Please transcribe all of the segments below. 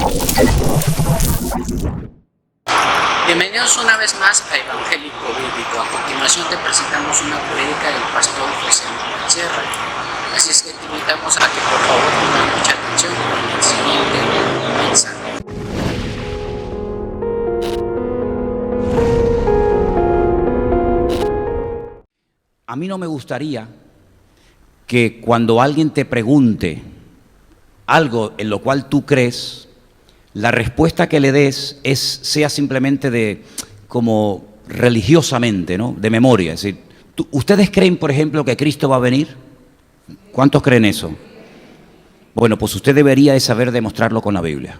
Bienvenidos una vez más a Evangélico Bíblico. A continuación te presentamos una prédica del pastor José Manuel Sierra. Así es que te invitamos a que por favor pongas mucha atención con el siguiente mensaje. A mí no me gustaría que cuando alguien te pregunte algo en lo cual tú crees, la respuesta que le des sea simplemente de como religiosamente, ¿no? De memoria. Es decir, ¿ustedes creen, por ejemplo, que Cristo va a venir? ¿Cuántos creen eso? Bueno, pues usted debería de saber demostrarlo con la Biblia.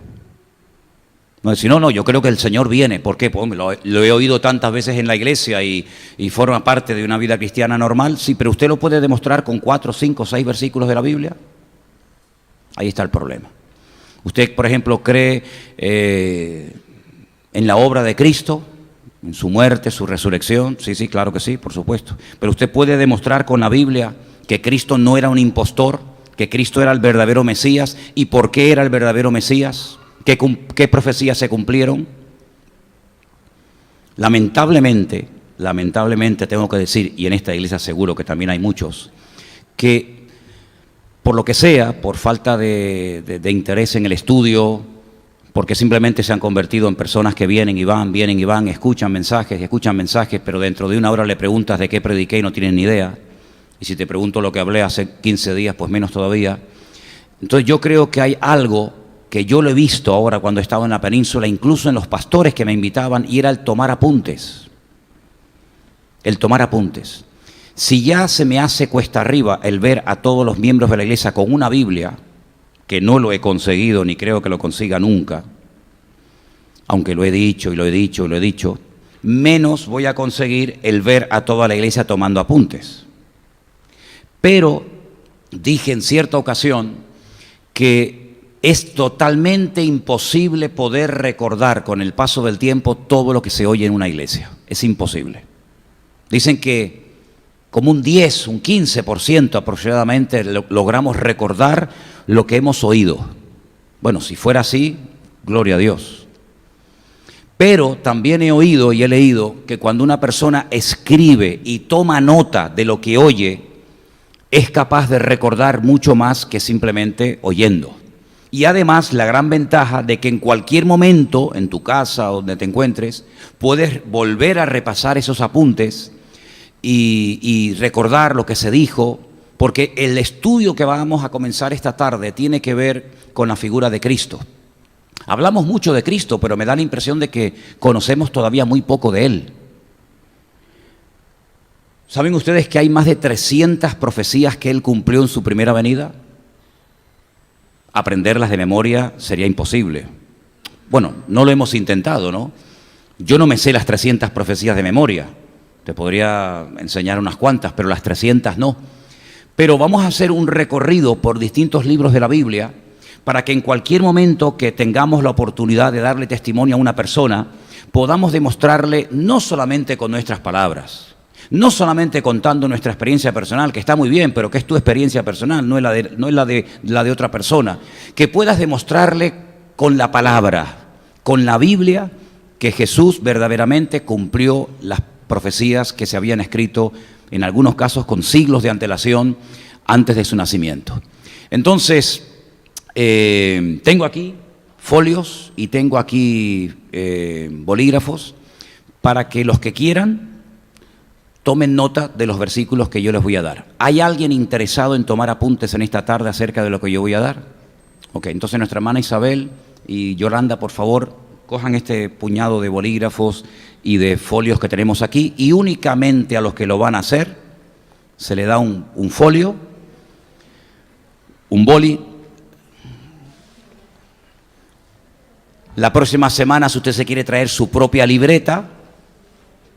No, si no, yo creo que el Señor viene. ¿Por qué? Pues lo he oído tantas veces en la iglesia y forma parte de una vida cristiana normal. Sí, pero usted lo puede demostrar con 4, 5, 6 versículos de la Biblia. Ahí está el problema. Usted, por ejemplo, cree en la obra de Cristo, en su muerte, su resurrección. Sí, claro que sí, por supuesto. Pero usted puede demostrar con la Biblia que Cristo no era un impostor, que Cristo era el verdadero Mesías. ¿Y por qué era el verdadero Mesías? ¿Qué profecías se cumplieron? Lamentablemente tengo que decir, y en esta iglesia seguro que también hay muchos, que por lo que sea, por falta de interés en el estudio, porque simplemente se han convertido en personas que vienen y van, escuchan mensajes, pero dentro de una hora le preguntas de qué prediqué y no tienen ni idea. Y si te pregunto lo que hablé hace 15 días, pues menos todavía. Entonces yo creo que hay algo que yo lo he visto ahora cuando estaba en la península, incluso en los pastores que me invitaban, y era el tomar apuntes. El tomar apuntes. Si ya se me hace cuesta arriba el ver a todos los miembros de la iglesia con una Biblia, que no lo he conseguido ni creo que lo consiga nunca, aunque lo he dicho, menos voy a conseguir el ver a toda la iglesia tomando apuntes. Pero dije en cierta ocasión que es totalmente imposible poder recordar con el paso del tiempo todo lo que se oye en una iglesia. Es imposible. Dicen que como un 10, un 15% aproximadamente logramos recordar lo que hemos oído. Bueno, si fuera así, gloria a Dios. Pero también he oído y he leído que cuando una persona escribe y toma nota de lo que oye, es capaz de recordar mucho más que simplemente oyendo. Y además la gran ventaja de que en cualquier momento, en tu casa o donde te encuentres, puedes volver a repasar esos apuntes y recordar lo que se dijo, porque el estudio que vamos a comenzar esta tarde tiene que ver con la figura de Cristo. Hablamos mucho de Cristo, pero me da la impresión de que conocemos todavía muy poco de Él. ¿Saben ustedes que hay más de 300 profecías que Él cumplió en su primera venida? Aprenderlas de memoria sería imposible. Bueno, no lo hemos intentado, ¿no? Yo no me sé las 300 profecías de memoria. Te podría enseñar unas cuantas, pero las 300 no. Pero vamos a hacer un recorrido por distintos libros de la Biblia para que en cualquier momento que tengamos la oportunidad de darle testimonio a una persona, podamos demostrarle no solamente con nuestras palabras, no solamente contando nuestra experiencia personal, que está muy bien, pero que es tu experiencia personal, no es la de otra persona, que puedas demostrarle con la palabra, con la Biblia, que Jesús verdaderamente cumplió las profecías que se habían escrito, en algunos casos con siglos de antelación, antes de su nacimiento. Entonces, tengo aquí folios y tengo aquí bolígrafos para que los que quieran tomen nota de los versículos que yo les voy a dar. ¿Hay alguien interesado en tomar apuntes en esta tarde acerca de lo que yo voy a dar? Ok, entonces nuestra hermana Isabel y Yolanda, por favor, cojan este puñado de bolígrafos y de folios que tenemos aquí, y únicamente a los que lo van a hacer se le da un folio, un boli. La próxima semana, si usted se quiere traer su propia libreta,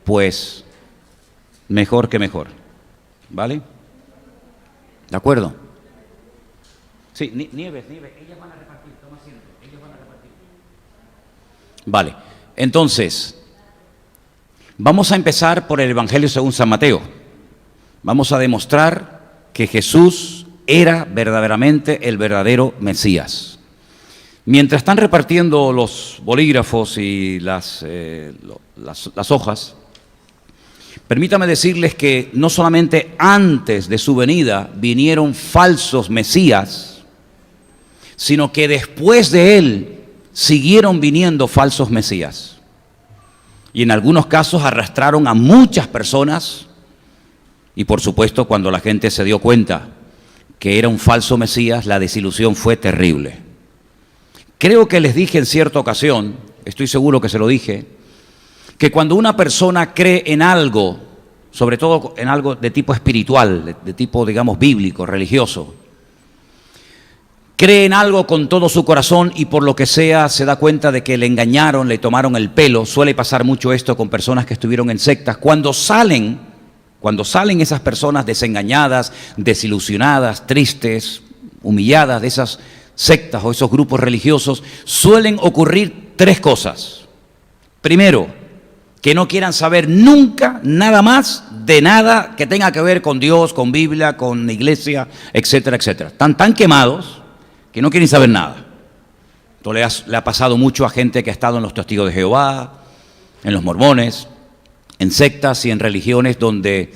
pues mejor que mejor, ¿vale? ¿De acuerdo? Sí, Nieves, ellas van a repartir, toma asiento, ellas van a repartir. Vale, entonces, vamos a empezar por el Evangelio según San Mateo. Vamos a demostrar que Jesús era verdaderamente el verdadero Mesías. Mientras están repartiendo los bolígrafos y las hojas, permítame decirles que no solamente antes de su venida vinieron falsos mesías, sino que después de él siguieron viniendo falsos mesías. Y en algunos casos arrastraron a muchas personas, y por supuesto cuando la gente se dio cuenta que era un falso mesías, la desilusión fue terrible. Creo que les dije en cierta ocasión, estoy seguro que se lo dije, que cuando una persona cree en algo, sobre todo en algo de tipo espiritual, de tipo, digamos, bíblico, religioso, cree en algo con todo su corazón y por lo que sea se da cuenta de que le engañaron, le tomaron el pelo. Suele pasar mucho esto con personas que estuvieron en sectas. Cuando salen esas personas desengañadas, desilusionadas, tristes, humilladas de esas sectas o esos grupos religiosos, suelen ocurrir tres cosas. Primero, que no quieran saber nunca nada más de nada que tenga que ver con Dios, con Biblia, con iglesia, etcétera, etcétera. Están tan quemados que no quieren saber nada. Esto le ha pasado mucho a gente que ha estado en los testigos de Jehová, en los mormones, en sectas y en religiones donde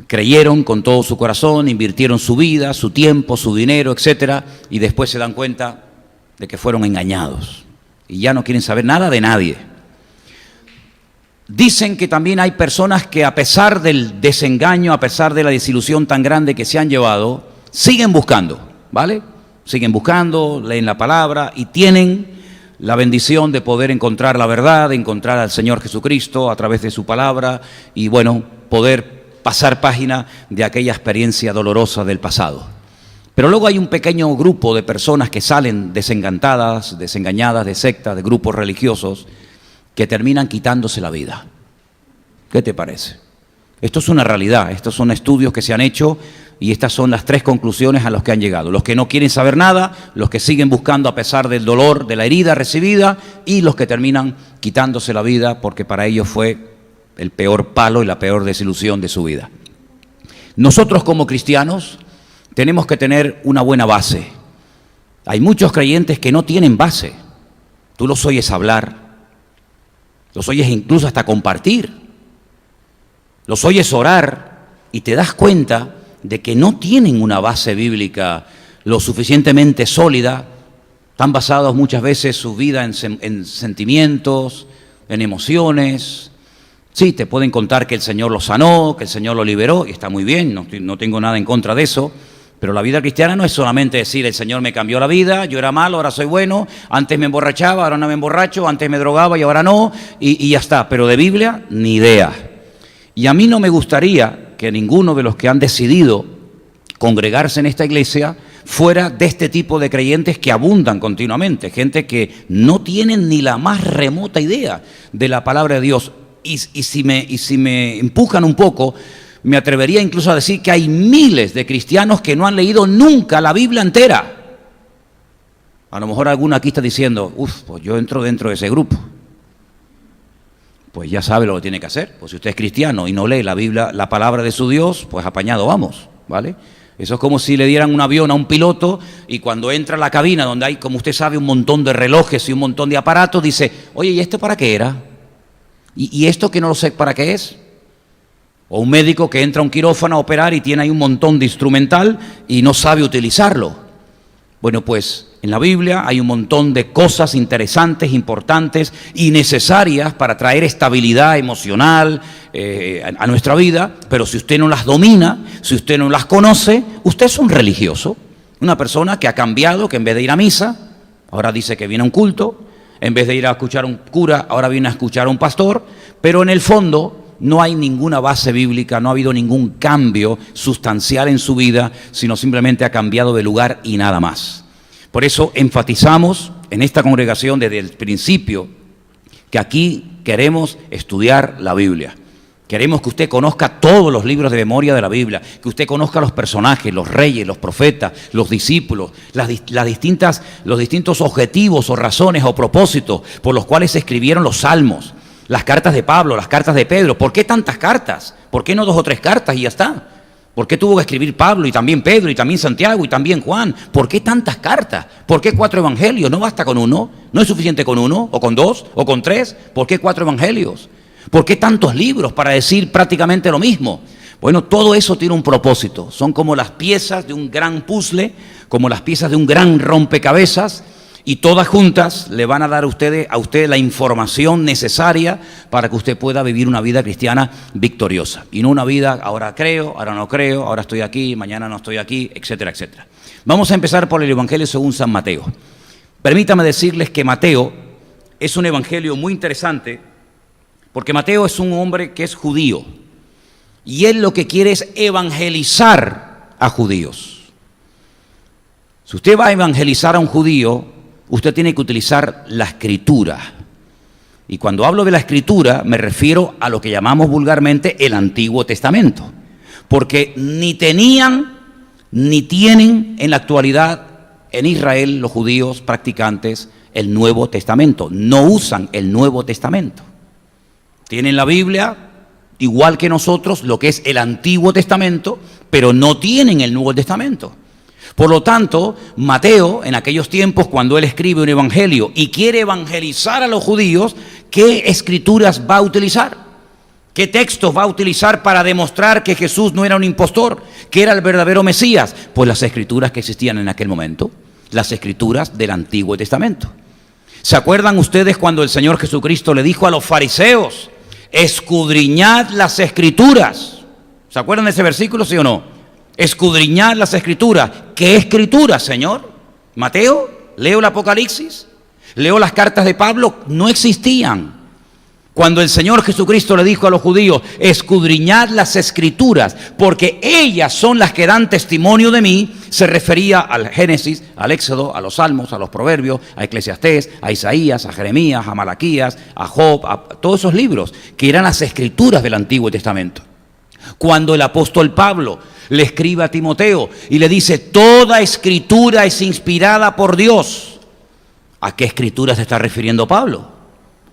creyeron con todo su corazón, invirtieron su vida, su tiempo, su dinero, etcétera, y después se dan cuenta de que fueron engañados y ya no quieren saber nada de nadie. Dicen que también hay personas que a pesar del desengaño, a pesar de la desilusión tan grande que se han llevado, siguen buscando, ¿vale? Siguen buscando, leen la palabra y tienen la bendición de poder encontrar la verdad, de encontrar al Señor Jesucristo a través de su palabra y, bueno, poder pasar página de aquella experiencia dolorosa del pasado. Pero luego hay un pequeño grupo de personas que salen desencantadas, desengañadas de sectas, de grupos religiosos, que terminan quitándose la vida. ¿Qué te parece? Esto es una realidad, estos son estudios que se han hecho y estas son las tres conclusiones a las que han llegado. Los que no quieren saber nada, los que siguen buscando a pesar del dolor, de la herida recibida y los que terminan quitándose la vida porque para ellos fue el peor palo y la peor desilusión de su vida. Nosotros como cristianos tenemos que tener una buena base. Hay muchos creyentes que no tienen base. Tú los oyes hablar, los oyes incluso hasta compartir, los oyes orar y te das cuenta de que no tienen una base bíblica lo suficientemente sólida. Están basados muchas veces su vida en sentimientos, en emociones. Sí, te pueden contar que el Señor lo sanó, que el Señor lo liberó, y está muy bien, no tengo nada en contra de eso, pero la vida cristiana no es solamente decir, el Señor me cambió la vida, yo era malo, ahora soy bueno, antes me emborrachaba, ahora no me emborracho, antes me drogaba y ahora no, y ya está, pero de Biblia, ni idea. Y a mí no me gustaría que ninguno de los que han decidido congregarse en esta iglesia fuera de este tipo de creyentes que abundan continuamente, gente que no tienen ni la más remota idea de la palabra de Dios. Y si me empujan un poco, me atrevería incluso a decir que hay miles de cristianos que no han leído nunca la Biblia entera. A lo mejor alguno aquí está diciendo, pues yo entro dentro de ese grupo. Pues ya sabe lo que tiene que hacer. Pues si usted es cristiano y no lee la Biblia, la palabra de su Dios, pues apañado vamos, ¿vale? Eso es como si le dieran un avión a un piloto y cuando entra a la cabina donde hay, como usted sabe, un montón de relojes y un montón de aparatos, dice, oye, ¿y esto para qué era? ¿Y esto que no lo sé para qué es? O un médico que entra a un quirófano a operar y tiene ahí un montón de instrumental y no sabe utilizarlo. Bueno, pues en la Biblia hay un montón de cosas interesantes, importantes y necesarias para traer estabilidad emocional a nuestra vida, pero si usted no las domina, si usted no las conoce, usted es un religioso, una persona que ha cambiado, que en vez de ir a misa, ahora dice que viene a un culto, en vez de ir a escuchar a un cura, ahora viene a escuchar a un pastor, pero en el fondo no hay ninguna base bíblica, no ha habido ningún cambio sustancial en su vida, sino simplemente ha cambiado de lugar y nada más. Por eso enfatizamos en esta congregación desde el principio que aquí queremos estudiar la Biblia. Queremos que usted conozca todos los libros de memoria de la Biblia, que usted conozca los personajes, los reyes, los profetas, los discípulos, los distintos objetivos o razones o propósitos por los cuales se escribieron los salmos, las cartas de Pablo, las cartas de Pedro. ¿Por qué tantas cartas? ¿Por qué no 2 o 3 cartas y ya está? ¿Por qué tuvo que escribir Pablo y también Pedro y también Santiago y también Juan? ¿Por qué tantas cartas? ¿Por qué 4 evangelios? ¿No basta con uno? ¿No es suficiente con uno? ¿O con 2? ¿O con 3? ¿Por qué 4 evangelios? ¿Por qué tantos libros para decir prácticamente lo mismo? Bueno, todo eso tiene un propósito. Son como las piezas de un gran puzzle, como las piezas de un gran rompecabezas, y todas juntas le van a dar a usted la información necesaria para que usted pueda vivir una vida cristiana victoriosa. Y no una vida, ahora creo, ahora no creo, ahora estoy aquí, mañana no estoy aquí, etcétera, etcétera. Vamos a empezar por el Evangelio según San Mateo. Permítame decirles que Mateo es un evangelio muy interesante, porque Mateo es un hombre que es judío, y él lo que quiere es evangelizar a judíos. Si usted va a evangelizar a un judío, usted tiene que utilizar la escritura. Y cuando hablo de la escritura, me refiero a lo que llamamos vulgarmente el Antiguo Testamento. Porque ni tenían ni tienen en la actualidad en Israel los judíos practicantes el Nuevo Testamento. No usan el Nuevo Testamento. Tienen la Biblia, igual que nosotros, lo que es el Antiguo Testamento, pero no tienen el Nuevo Testamento. Por lo tanto, Mateo, en aquellos tiempos, cuando él escribe un evangelio y quiere evangelizar a los judíos, ¿qué escrituras va a utilizar? ¿Qué textos va a utilizar para demostrar que Jesús no era un impostor, que era el verdadero Mesías? Pues las escrituras que existían en aquel momento, las escrituras del Antiguo Testamento. ¿Se acuerdan ustedes cuando el Señor Jesucristo le dijo a los fariseos, escudriñad las escrituras? ¿Se acuerdan de ese versículo, sí o no? Escudriñar las escrituras. ¿Qué escrituras, Señor? Mateo, leo el Apocalipsis, leo las cartas de Pablo, no existían. Cuando el Señor Jesucristo le dijo a los judíos, escudriñad las escrituras, porque ellas son las que dan testimonio de mí, se refería al Génesis, al Éxodo, a los Salmos, a los Proverbios, a Eclesiastés, a Isaías, a Jeremías, a Malaquías, a Job, a todos esos libros, que eran las escrituras del Antiguo Testamento. Cuando el apóstol Pablo le escribe a Timoteo y le dice, toda escritura es inspirada por Dios, ¿a qué escrituras se está refiriendo Pablo?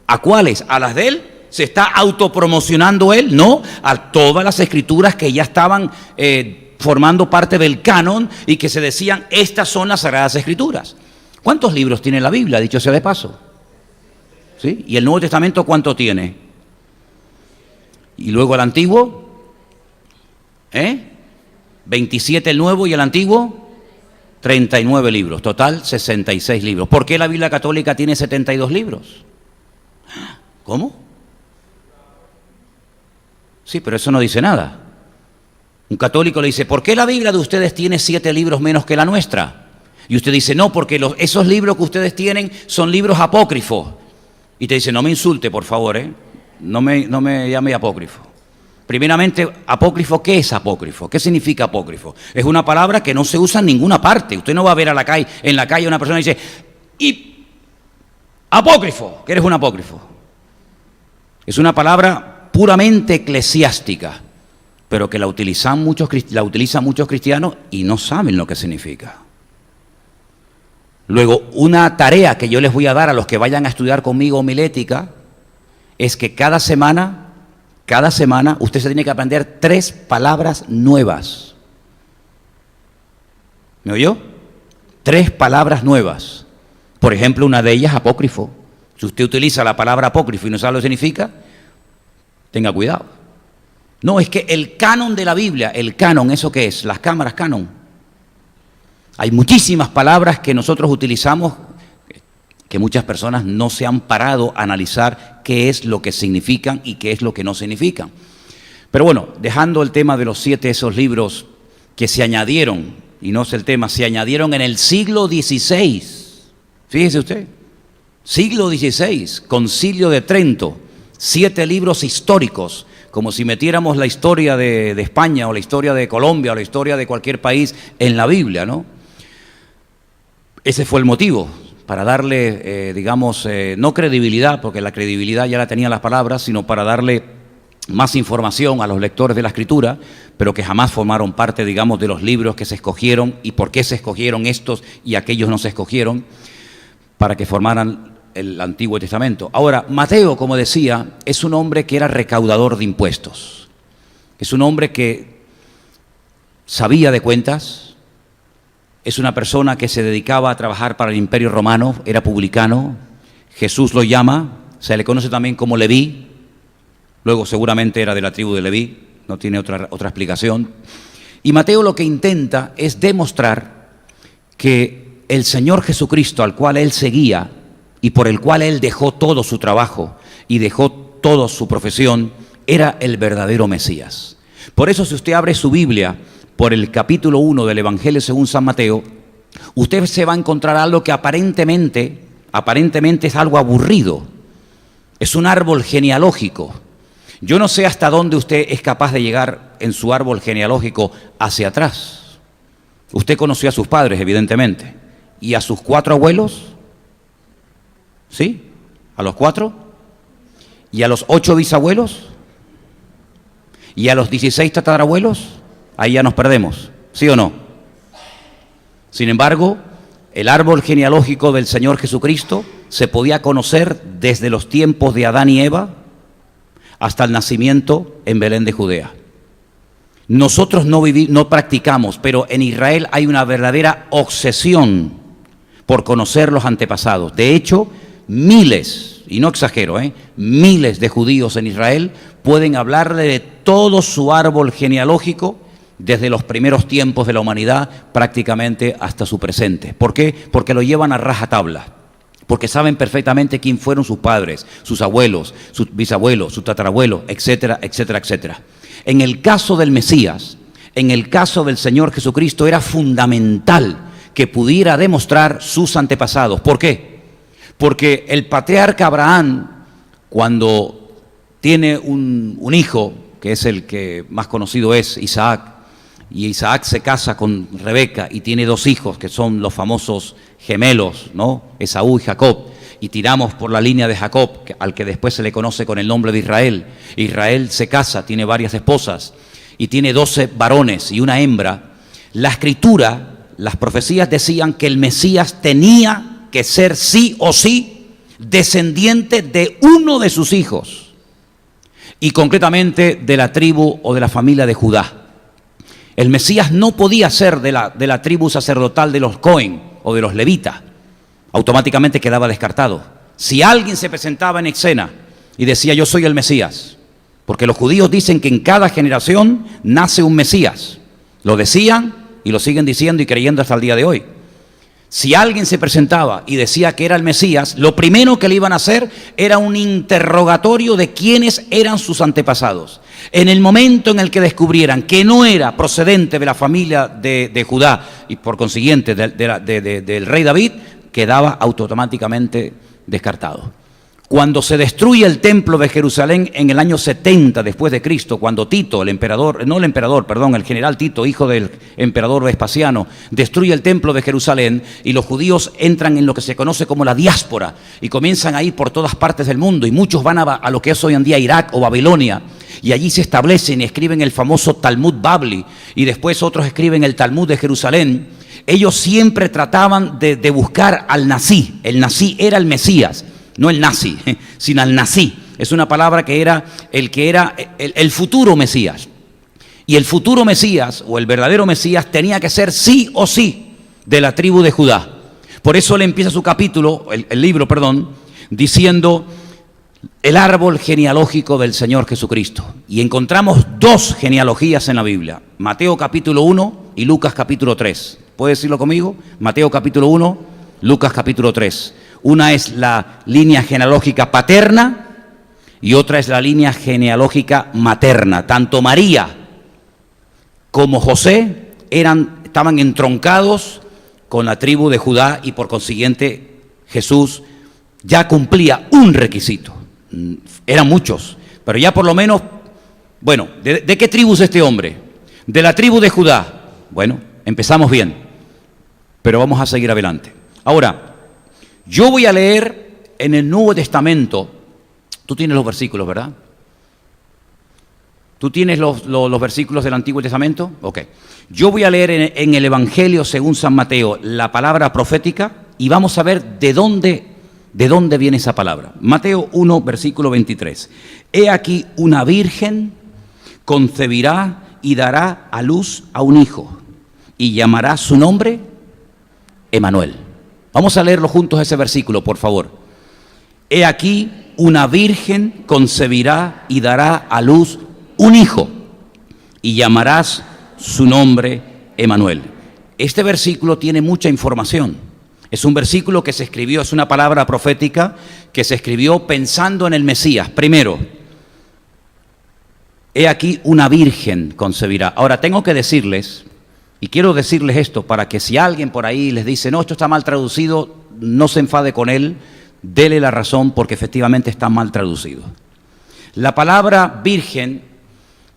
¿A cuáles? ¿A las de él? ¿Se está autopromocionando él? No, a todas las escrituras que ya estaban formando parte del canon y que se decían, estas son las Sagradas Escrituras. ¿Cuántos libros tiene la Biblia, dicho sea de paso? ¿Sí? ¿Y el Nuevo Testamento cuánto tiene? ¿Y luego el Antiguo? 27 el Nuevo y el Antiguo, 39 libros, total 66 libros. ¿Por qué la Biblia católica tiene 72 libros? ¿Cómo? Sí, pero eso no dice nada. Un católico le dice, ¿por qué la Biblia de ustedes tiene 7 libros menos que la nuestra? Y usted dice, no, porque esos libros que ustedes tienen son libros apócrifos. Y te dice, no me insulte, por favor, no me llame apócrifo. Primeramente, apócrifo, ¿qué es apócrifo? ¿Qué significa apócrifo? Es una palabra que no se usa en ninguna parte. Usted no va a ver en la calle una persona y dice, y apócrifo, que eres un apócrifo. Es una palabra puramente eclesiástica, pero que la utilizan muchos cristianos y no saben lo que significa. Luego, una tarea que yo les voy a dar a los que vayan a estudiar conmigo homilética es que cada semana usted se tiene que aprender 3 palabras nuevas. ¿Me oyó? 3 palabras nuevas. Por ejemplo, una de ellas, apócrifo. Si usted utiliza la palabra apócrifo y no sabe lo que significa, tenga cuidado. No, es que el canon de la Biblia, el canon, ¿eso qué es? Las cámaras canon. Hay muchísimas palabras que nosotros utilizamos que muchas personas no se han parado a analizar qué es lo que significan y qué es lo que no significan. Pero bueno, dejando el tema de los 7 esos libros que se añadieron, y no es el tema, se añadieron en el siglo XVI. Fíjese usted, siglo XVI, Concilio de Trento, 7 libros históricos, como si metiéramos la historia de España o la historia de Colombia o la historia de cualquier país en la Biblia, ¿no? Ese fue el motivo, para darle, no credibilidad, porque la credibilidad ya la tenían las palabras, sino para darle más información a los lectores de la Escritura, pero que jamás formaron parte, de los libros que se escogieron y por qué se escogieron estos y aquellos no se escogieron, para que formaran el Antiguo Testamento. Ahora, Mateo, como decía, es un hombre que era recaudador de impuestos. Es un hombre que sabía de cuentas, es una persona que se dedicaba a trabajar para el Imperio Romano, era publicano. Jesús lo llama, se le conoce también como Leví, luego seguramente era de la tribu de Leví, no tiene otra explicación. Y Mateo lo que intenta es demostrar que el Señor Jesucristo, al cual él seguía y por el cual él dejó todo su trabajo y dejó toda su profesión, era el verdadero Mesías. Por eso, si usted abre su Biblia por el capítulo 1 del Evangelio según San Mateo, usted se va a encontrar algo que aparentemente es algo aburrido. Es un árbol genealógico. Yo no sé hasta dónde usted es capaz de llegar en su árbol genealógico hacia atrás. Usted conoció a sus padres, evidentemente. ¿Y a sus 4 abuelos? ¿Sí? ¿A los 4? ¿Y a los 8 bisabuelos? ¿Y a los 16 tatarabuelos? Ahí ya nos perdemos, ¿sí o no? Sin embargo, el árbol genealógico del Señor Jesucristo se podía conocer desde los tiempos de Adán y Eva hasta el nacimiento en Belén de Judea. Nosotros no practicamos, pero en Israel hay una verdadera obsesión por conocer los antepasados. De hecho, miles, y no exagero, miles de judíos en Israel pueden hablarle de todo su árbol genealógico desde los primeros tiempos de la humanidad prácticamente hasta su presente. ¿Por qué? Porque lo llevan a rajatabla, porque saben perfectamente quién fueron sus padres, sus abuelos, sus bisabuelos, sus tatarabuelos, etcétera, etcétera, etcétera. En el caso del Mesías, en el caso del Señor Jesucristo, era fundamental que pudiera demostrar sus antepasados. ¿Por qué? Porque el patriarca Abraham, cuando tiene un hijo, que es el que más conocido es Isaac, y Isaac se casa con Rebeca y tiene 2 hijos que son los famosos gemelos, ¿no? Esaú y Jacob. Y tiramos por la línea de Jacob, al que después se le conoce con el nombre de Israel. Israel se casa, tiene varias esposas y tiene 12 varones y una hembra. La escritura, las profecías decían que el Mesías tenía que ser sí o sí descendiente de uno de sus hijos, y concretamente de la tribu o de la familia de Judá. El Mesías no podía ser de la tribu sacerdotal de los Cohen o de los levitas. Automáticamente quedaba descartado. Si alguien se presentaba en escena y decía yo soy el Mesías, porque los judíos dicen que en cada generación nace un Mesías. Lo decían y lo siguen diciendo y creyendo hasta el día de hoy. Si alguien se presentaba y decía que era el Mesías, lo primero que le iban a hacer era un interrogatorio de quiénes eran sus antepasados. En el momento en el que descubrieran que no era procedente de la familia de Judá y por consiguiente del rey David, quedaba automáticamente descartado. Cuando se destruye el templo de Jerusalén en el año 70 después de Cristo, cuando Tito, el general Tito, hijo del emperador Vespasiano, destruye el templo de Jerusalén y los judíos entran en lo que se conoce como la diáspora y comienzan a ir por todas partes del mundo, y muchos van a lo que es hoy en día Irak o Babilonia, y allí se establecen y escriben el famoso Talmud Babli, y después otros escriben el Talmud de Jerusalén. Ellos siempre trataban de buscar al Nazí. El Nazí era el Mesías, no el nazi, sino al Nazí. Es una palabra que era el futuro Mesías. Y el futuro Mesías, o el verdadero Mesías, tenía que ser sí o sí de la tribu de Judá. Por eso él empieza su capítulo, el libro, diciendo el árbol genealógico del Señor Jesucristo. Y encontramos 2 genealogías en la Biblia: Mateo capítulo 1 y Lucas capítulo 3. ¿Puede decirlo conmigo? Mateo capítulo 1, Lucas capítulo 3. Una es la línea genealógica paterna y otra es la línea genealógica materna. Tanto María como José estaban entroncados con la tribu de Judá, y por consiguiente Jesús ya cumplía un requisito. Eran muchos, pero ya por lo menos, bueno, ¿de qué tribu es este hombre? De la tribu de Judá. Bueno, empezamos bien, pero vamos a seguir adelante. Ahora, yo voy a leer en el Nuevo Testamento. Tú tienes los versículos, ¿verdad? ¿Tú tienes los versículos del Antiguo Testamento? Ok. Yo voy a leer en el Evangelio según San Mateo la palabra profética y vamos a ver de dónde viene esa palabra. Mateo 1, versículo 23. He aquí una virgen concebirá y dará a luz a un hijo, y llamará su nombre Emanuel. Vamos a leerlo juntos ese versículo, por favor. He aquí, una virgen concebirá y dará a luz un hijo, y llamarás su nombre Emanuel. Este versículo tiene mucha información. Es un versículo que se escribió, es una palabra profética que se escribió pensando en el Mesías. Primero, he aquí una virgen concebirá. Ahora tengo que decirles, y quiero decirles esto para que si alguien por ahí les dice, no, esto está mal traducido, no se enfade con él, dele la razón porque efectivamente está mal traducido. La palabra virgen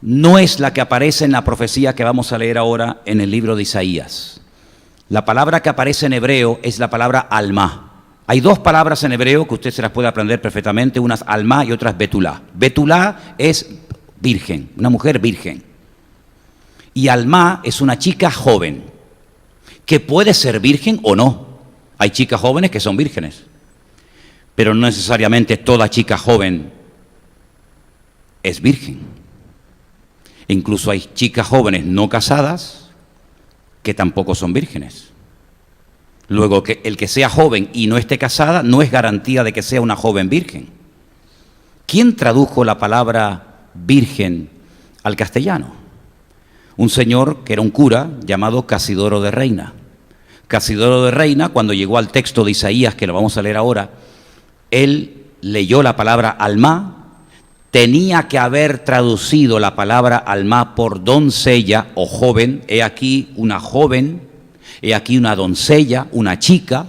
no es la que aparece en la profecía que vamos a leer ahora en el libro de Isaías. La palabra que aparece en hebreo es la palabra alma. Hay dos palabras en hebreo que usted se las puede aprender perfectamente, una es alma y otra es betulá. Betulá es virgen, una mujer virgen. Y alma es una chica joven, que puede ser virgen o no. Hay chicas jóvenes que son vírgenes, pero no necesariamente toda chica joven es virgen. Incluso hay chicas jóvenes no casadas que tampoco son vírgenes. Luego, que el que sea joven y no esté casada no es garantía de que sea una joven virgen. ¿Quién tradujo la palabra virgen al castellano? Un señor que era un cura llamado Casidoro de Reina. Casidoro de Reina, cuando llegó al texto de Isaías, que lo vamos a leer ahora, él leyó la palabra alma. Tenía que haber traducido la palabra alma por doncella o joven. He aquí una joven, he aquí una doncella, una chica,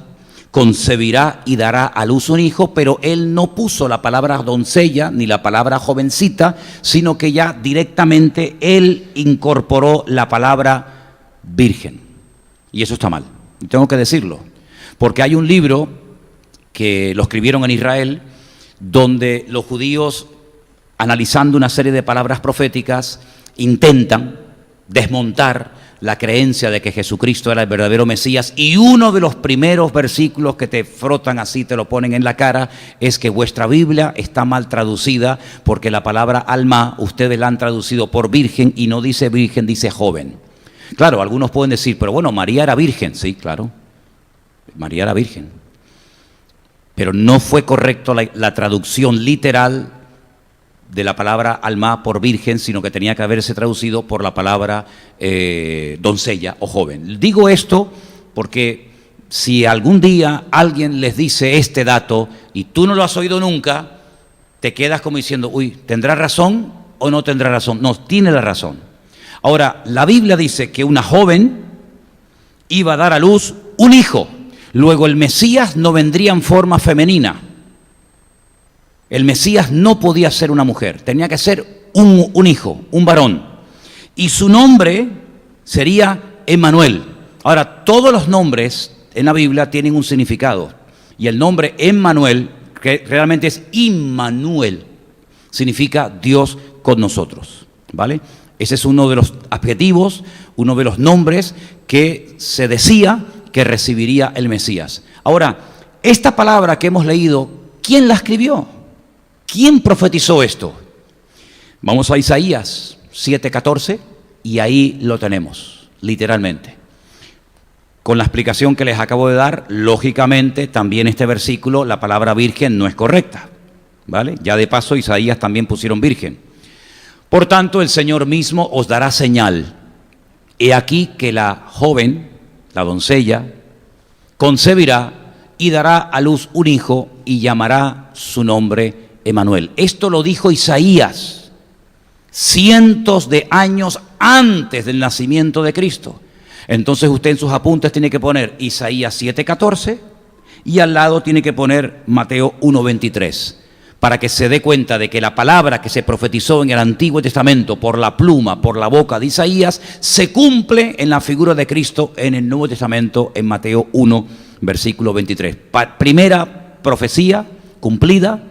concebirá y dará a luz un hijo, pero él no puso la palabra doncella ni la palabra jovencita, sino que ya directamente él incorporó la palabra virgen. Y eso está mal, y tengo que decirlo, porque hay un libro que lo escribieron en Israel, donde los judíos, analizando una serie de palabras proféticas, intentan desmontar la creencia de que Jesucristo era el verdadero Mesías, y uno de los primeros versículos que te frotan así, te lo ponen en la cara, es que vuestra Biblia está mal traducida, porque la palabra alma, ustedes la han traducido por virgen, y no dice virgen, dice joven. Claro, algunos pueden decir, pero bueno, María era virgen. Sí, claro, María era virgen. Pero no fue correcto la traducción literal de la palabra alma por virgen, sino que tenía que haberse traducido por la palabra doncella o joven. Digo esto porque si algún día alguien les dice este dato y tú no lo has oído nunca, te quedas como diciendo, uy, ¿tendrá razón o no tendrá razón? No, tiene la razón. Ahora, la Biblia dice que una joven iba a dar a luz un hijo. Luego el Mesías no vendría en forma femenina. El Mesías no podía ser una mujer, tenía que ser un hijo, un varón. Y su nombre sería Emanuel. Ahora, todos los nombres en la Biblia tienen un significado. Y el nombre Emanuel, que realmente es Immanuel, significa Dios con nosotros, ¿vale? Ese es uno de los adjetivos, uno de los nombres que se decía que recibiría el Mesías. Ahora, esta palabra que hemos leído, ¿quién la escribió? ¿Quién profetizó esto? Vamos a Isaías 7:14 y ahí lo tenemos, literalmente. Con la explicación que les acabo de dar, lógicamente también este versículo, la palabra virgen no es correcta, ¿vale? Ya de paso Isaías también pusieron virgen. Por tanto, el Señor mismo os dará señal. He aquí que la joven, la doncella, concebirá y dará a luz un hijo y llamará su nombre Emanuel. Esto lo dijo Isaías cientos de años antes del nacimiento de Cristo. Entonces usted en sus apuntes tiene que poner Isaías 7:14 y al lado tiene que poner Mateo 1:23, para que se dé cuenta de que la palabra que se profetizó en el Antiguo Testamento por la pluma, por la boca de Isaías, se cumple en la figura de Cristo en el Nuevo Testamento en Mateo 1, versículo 23. Primera profecía cumplida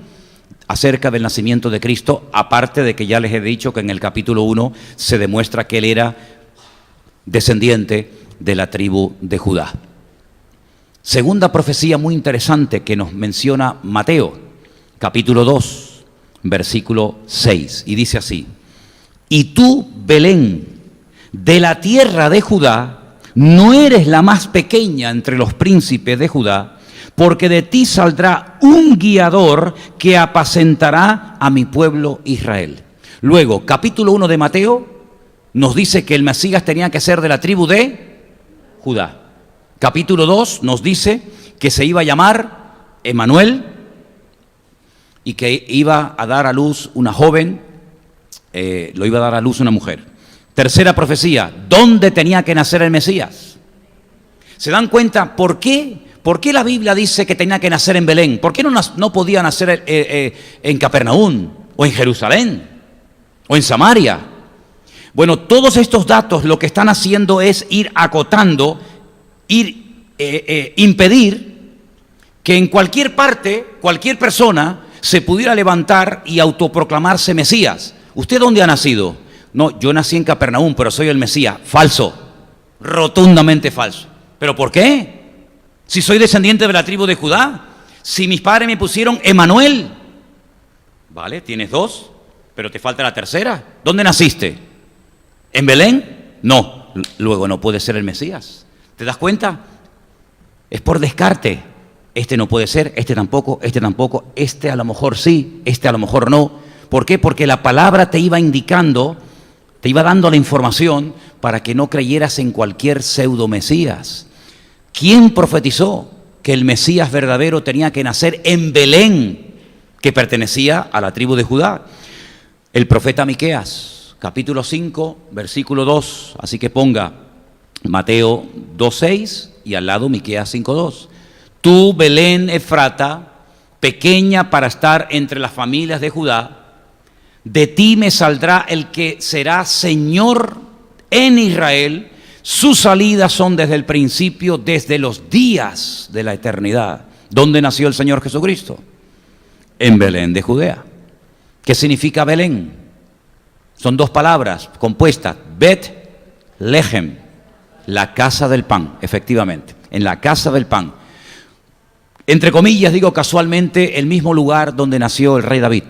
acerca del nacimiento de Cristo, aparte de que ya les he dicho que en el capítulo 1 se demuestra que él era descendiente de la tribu de Judá. Segunda profecía muy interesante que nos menciona Mateo, capítulo 2, versículo 6, y dice así: y tú, Belén, de la tierra de Judá, no eres la más pequeña entre los príncipes de Judá, porque de ti saldrá un guiador que apacentará a mi pueblo Israel. Luego, capítulo 1 de Mateo nos dice que el Mesías tenía que ser de la tribu de Judá. Capítulo 2 nos dice que se iba a llamar Emanuel y que iba a dar a luz una joven, lo iba a dar a luz una mujer. Tercera profecía, ¿dónde tenía que nacer el Mesías? ¿Se dan cuenta por qué? ¿Por qué la Biblia dice que tenía que nacer en Belén? ¿Por qué no podía nacer en Capernaum o en Jerusalén o en Samaria? Bueno, todos estos datos lo que están haciendo es ir acotando, impedir que en cualquier parte, cualquier persona se pudiera levantar y autoproclamarse Mesías. ¿Usted dónde ha nacido? No, yo nací en Capernaum, pero soy el Mesías. Falso, rotundamente falso. ¿Pero por qué? Si soy descendiente de la tribu de Judá, si mis padres me pusieron Emanuel. Vale, tienes dos, pero te falta la tercera. ¿Dónde naciste? ¿En Belén? No, luego no puede ser el Mesías. ¿Te das cuenta? Es por descarte. Este no puede ser, este tampoco, este a lo mejor sí, este a lo mejor no. ¿Por qué? Porque la palabra te iba indicando, te iba dando la información para que no creyeras en cualquier pseudo Mesías. ¿Quién profetizó que el Mesías verdadero tenía que nacer en Belén, que pertenecía a la tribu de Judá? El profeta Miqueas, capítulo 5, versículo 2. Así que ponga Mateo 2:6 y al lado Miqueas 5:2. Tú, Belén Efrata, pequeña para estar entre las familias de Judá, de ti me saldrá el que será Señor en Israel. Sus salidas son desde el principio, desde los días de la eternidad. ¿Dónde nació el Señor Jesucristo? En Belén de Judea. ¿Qué significa Belén? Son dos palabras compuestas. Bet Lehem, la casa del pan, efectivamente, en la casa del pan. Entre comillas, digo casualmente, el mismo lugar donde nació el rey David.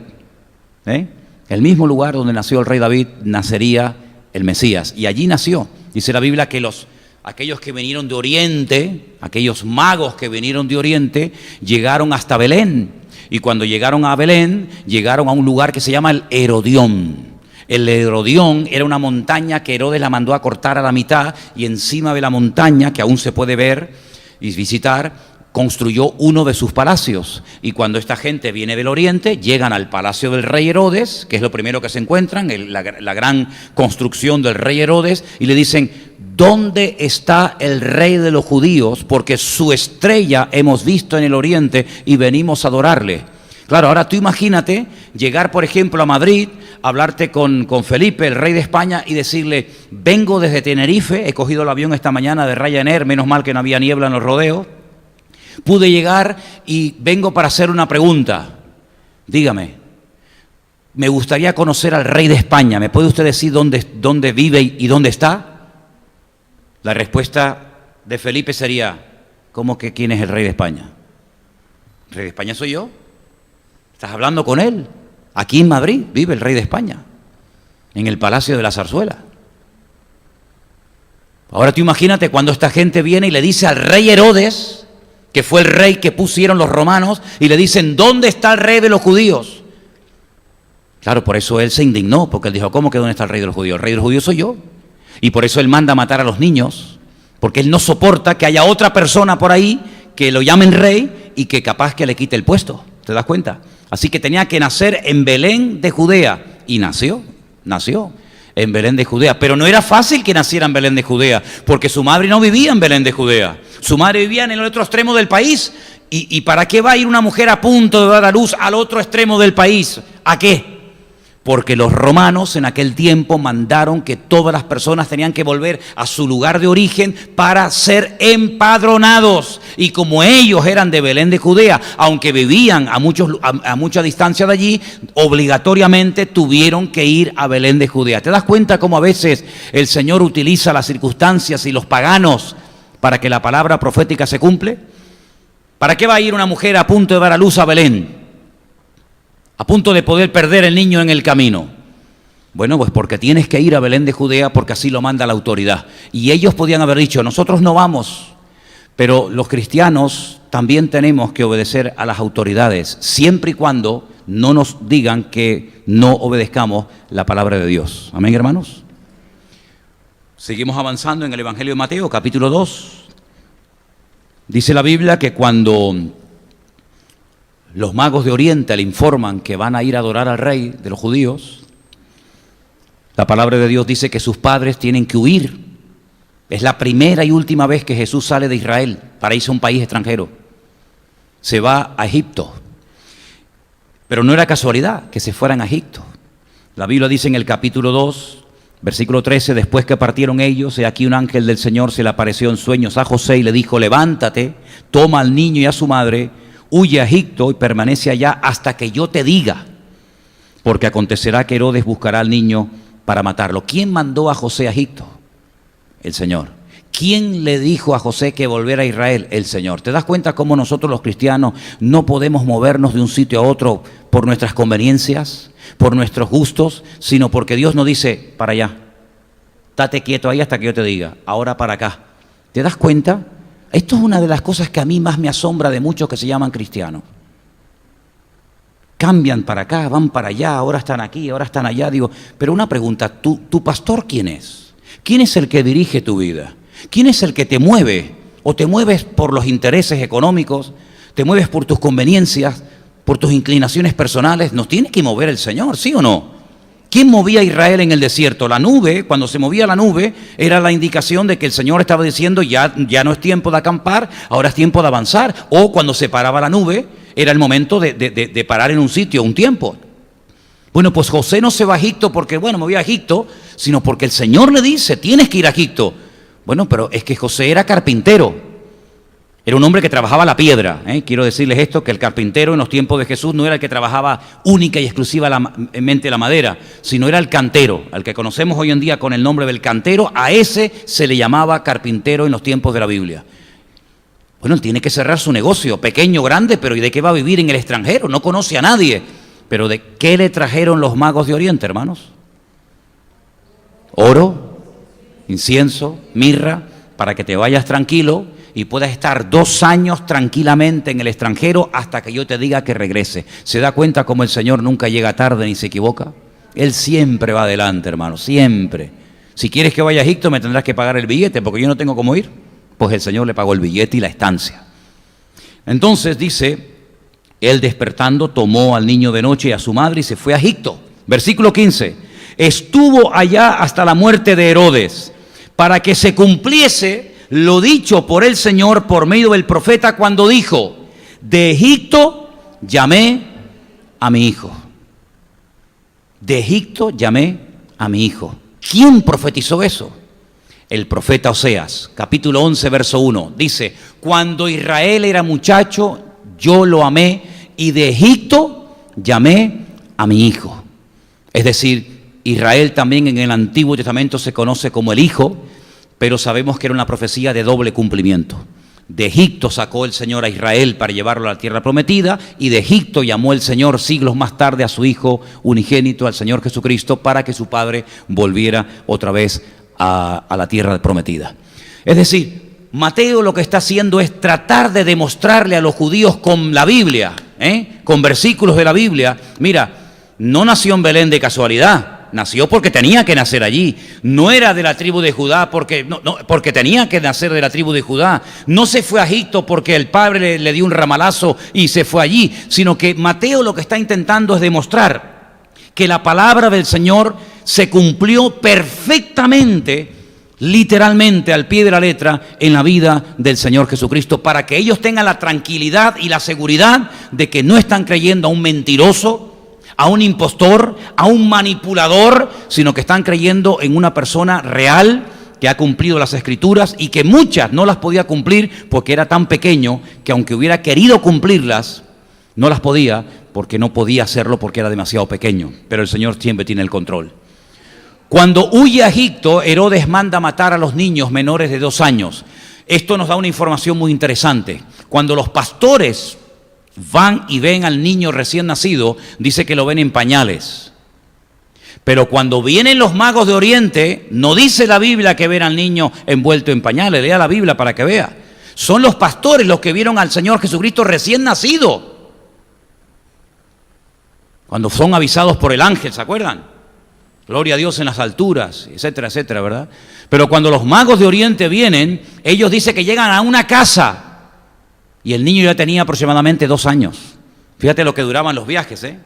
El mismo lugar donde nació el rey David, nacería el Mesías. Y allí nació. Dice la Biblia que aquellos que vinieron de Oriente, aquellos magos que vinieron de Oriente, llegaron hasta Belén. Y cuando llegaron a Belén, llegaron a un lugar que se llama el Herodión. El Herodión era una montaña que Herodes la mandó a cortar a la mitad, y encima de la montaña, que aún se puede ver y visitar, construyó uno de sus palacios. Y cuando esta gente viene del oriente, llegan al palacio del rey Herodes, que es lo primero que se encuentran, la gran construcción del rey Herodes, y le dicen: ¿dónde está el rey de los judíos? Porque su estrella hemos visto en el oriente y venimos a adorarle. Claro, ahora tú imagínate llegar, por ejemplo, a Madrid, hablarte con Felipe, el rey de España, y decirle: vengo desde Tenerife, he cogido el avión esta mañana de Ryanair, menos mal que no había niebla en los rodeos. Pude llegar y vengo para hacer una pregunta. Dígame, me gustaría conocer al rey de España. ¿Me puede usted decir dónde vive y dónde está? La respuesta de Felipe sería: ¿cómo que quién es el rey de España? ¿El rey de España soy yo? ¿Estás hablando con él? Aquí en Madrid vive el rey de España, en el Palacio de la Zarzuela. Ahora tú imagínate cuando esta gente viene y le dice al rey Herodes, que fue el rey que pusieron los romanos, y le dicen: ¿dónde está el rey de los judíos? Claro, por eso él se indignó, porque él dijo: ¿cómo que dónde está el rey de los judíos? El rey de los judíos soy yo. Y por eso él manda a matar a los niños, porque él no soporta que haya otra persona por ahí que lo llamen rey y que capaz que le quite el puesto. ¿Te das cuenta? Así que tenía que nacer en Belén de Judea, y nació en Belén de Judea. Pero no era fácil que naciera en Belén de Judea, porque su madre no vivía en Belén de Judea. Su madre vivía en el otro extremo del país. ¿Y para qué va a ir una mujer a punto de dar a luz al otro extremo del país? ¿A qué? Porque los romanos en aquel tiempo mandaron que todas las personas tenían que volver a su lugar de origen para ser empadronados. Y como ellos eran de Belén de Judea, aunque vivían a mucha distancia de allí, obligatoriamente tuvieron que ir a Belén de Judea. ¿Te das cuenta cómo a veces el Señor utiliza las circunstancias y los paganos para que la palabra profética se cumple? ¿Para qué va a ir una mujer a punto de dar a luz a Belén? A punto de poder perder el niño en el camino. Bueno, pues porque tienes que ir a Belén de Judea porque así lo manda la autoridad. Y ellos podían haber dicho, nosotros no vamos, pero los cristianos también tenemos que obedecer a las autoridades, siempre y cuando no nos digan que no obedezcamos la palabra de Dios. Amén, hermanos. Seguimos avanzando en el Evangelio de Mateo, capítulo 2. Dice la Biblia que cuando los magos de Oriente le informan que van a ir a adorar al rey de los judíos, la palabra de Dios dice que sus padres tienen que huir. Es la primera y última vez que Jesús sale de Israel para irse a un país extranjero. Se va a Egipto. Pero no era casualidad que se fueran a Egipto. La Biblia dice en el capítulo 2, versículo 13, después que partieron ellos, he aquí un ángel del Señor se le apareció en sueños a José y le dijo, levántate, toma al niño y a su madre, huye a Egipto y permanece allá hasta que yo te diga, porque acontecerá que Herodes buscará al niño para matarlo. ¿Quién mandó a José a Egipto? El Señor. ¿Quién le dijo a José que volviera a Israel? El Señor. ¿Te das cuenta cómo nosotros los cristianos no podemos movernos de un sitio a otro por nuestras conveniencias, por nuestros gustos, sino porque Dios nos dice, para allá, estate quieto ahí hasta que yo te diga, ahora para acá? ¿Te das cuenta? Esto es una de las cosas que a mí más me asombra de muchos que se llaman cristianos. Cambian para acá, van para allá, ahora están aquí, ahora están allá. Digo, pero una pregunta, ¿tu pastor quién es? ¿Quién es el que dirige tu vida? ¿Quién es el que te mueve? ¿O te mueves por los intereses económicos? ¿Te mueves por tus conveniencias? ¿Por tus inclinaciones personales? Nos tiene que mover el Señor, ¿sí o no? ¿Quién movía a Israel en el desierto? La nube. Cuando se movía la nube era la indicación de que el Señor estaba diciendo ya no es tiempo de acampar, ahora es tiempo de avanzar. O cuando se paraba la nube era el momento de parar en un sitio, un tiempo. Bueno, pues José no se va a Egipto porque, bueno, me voy a Egipto, sino porque el Señor le dice, tienes que ir a Egipto. Bueno, pero es que José era carpintero, era un hombre que trabajaba la piedra. Quiero decirles esto, que el carpintero en los tiempos de Jesús no era el que trabajaba única y exclusivamente la madera, sino era el cantero, al que conocemos hoy en día con el nombre del cantero. A ese se le llamaba carpintero en los tiempos de la Biblia. Bueno, él tiene que cerrar su negocio, pequeño, grande, pero ¿y de qué va a vivir en el extranjero? No conoce a nadie. ¿Pero de qué le trajeron los magos de Oriente, hermanos? Oro, incienso, mirra, para que te vayas tranquilo y puedas estar 2 años tranquilamente en el extranjero hasta que yo te diga que regrese. ¿Se da cuenta cómo el Señor nunca llega tarde ni se equivoca? Él siempre va adelante, hermano, siempre. Si quieres que vaya a Egipto me tendrás que pagar el billete porque yo no tengo cómo ir. Pues el Señor le pagó el billete y la estancia. Entonces dice, él despertando tomó al niño de noche y a su madre y se fue a Egipto. Versículo 15, estuvo allá hasta la muerte de Herodes, para que se cumpliese lo dicho por el Señor por medio del profeta cuando dijo, de Egipto llamé a mi hijo. De Egipto llamé a mi hijo. ¿Quién profetizó eso? El profeta Oseas, capítulo 11, verso 1. Dice, cuando Israel era muchacho, yo lo amé y de Egipto llamé a mi hijo. Es decir, Israel también en el Antiguo Testamento se conoce como el hijo, pero sabemos que era una profecía de doble cumplimiento. De Egipto sacó el Señor a Israel para llevarlo a la tierra prometida, y de Egipto llamó el Señor siglos más tarde a su Hijo unigénito, al Señor Jesucristo, para que su Padre volviera otra vez a la tierra prometida. Es decir, Mateo lo que está haciendo es tratar de demostrarle a los judíos con la Biblia, con versículos de la Biblia, mira, no nació en Belén de casualidad. Nació porque tenía que nacer allí. No era de la tribu de Judá porque tenía que nacer de la tribu de Judá. No se fue a Egipto porque el padre le dio un ramalazo y se fue allí, sino que Mateo lo que está intentando es demostrar que la palabra del Señor se cumplió perfectamente, literalmente al pie de la letra, en la vida del Señor Jesucristo, para que ellos tengan la tranquilidad y la seguridad de que no están creyendo a un mentiroso, a un impostor, a un manipulador, sino que están creyendo en una persona real que ha cumplido las Escrituras y que muchas no las podía cumplir porque era tan pequeño que aunque hubiera querido cumplirlas, no las podía porque no podía hacerlo porque era demasiado pequeño. Pero el Señor siempre tiene el control. Cuando huye a Egipto, Herodes manda matar a los niños menores de 2 años. Esto nos da una información muy interesante. Cuando los pastores van y ven al niño recién nacido, dice que lo ven en pañales. Pero cuando vienen los magos de Oriente, no dice la Biblia que ven al niño envuelto en pañales. Lea la Biblia para que vea. Son los pastores los que vieron al Señor Jesucristo recién nacido. Cuando son avisados por el ángel, ¿se acuerdan? Gloria a Dios en las alturas, etcétera, etcétera, ¿verdad? Pero cuando los magos de Oriente vienen, ellos dicen que llegan a una casa y el niño ya tenía aproximadamente 2 años. Fíjate lo que duraban los viajes, ¿eh?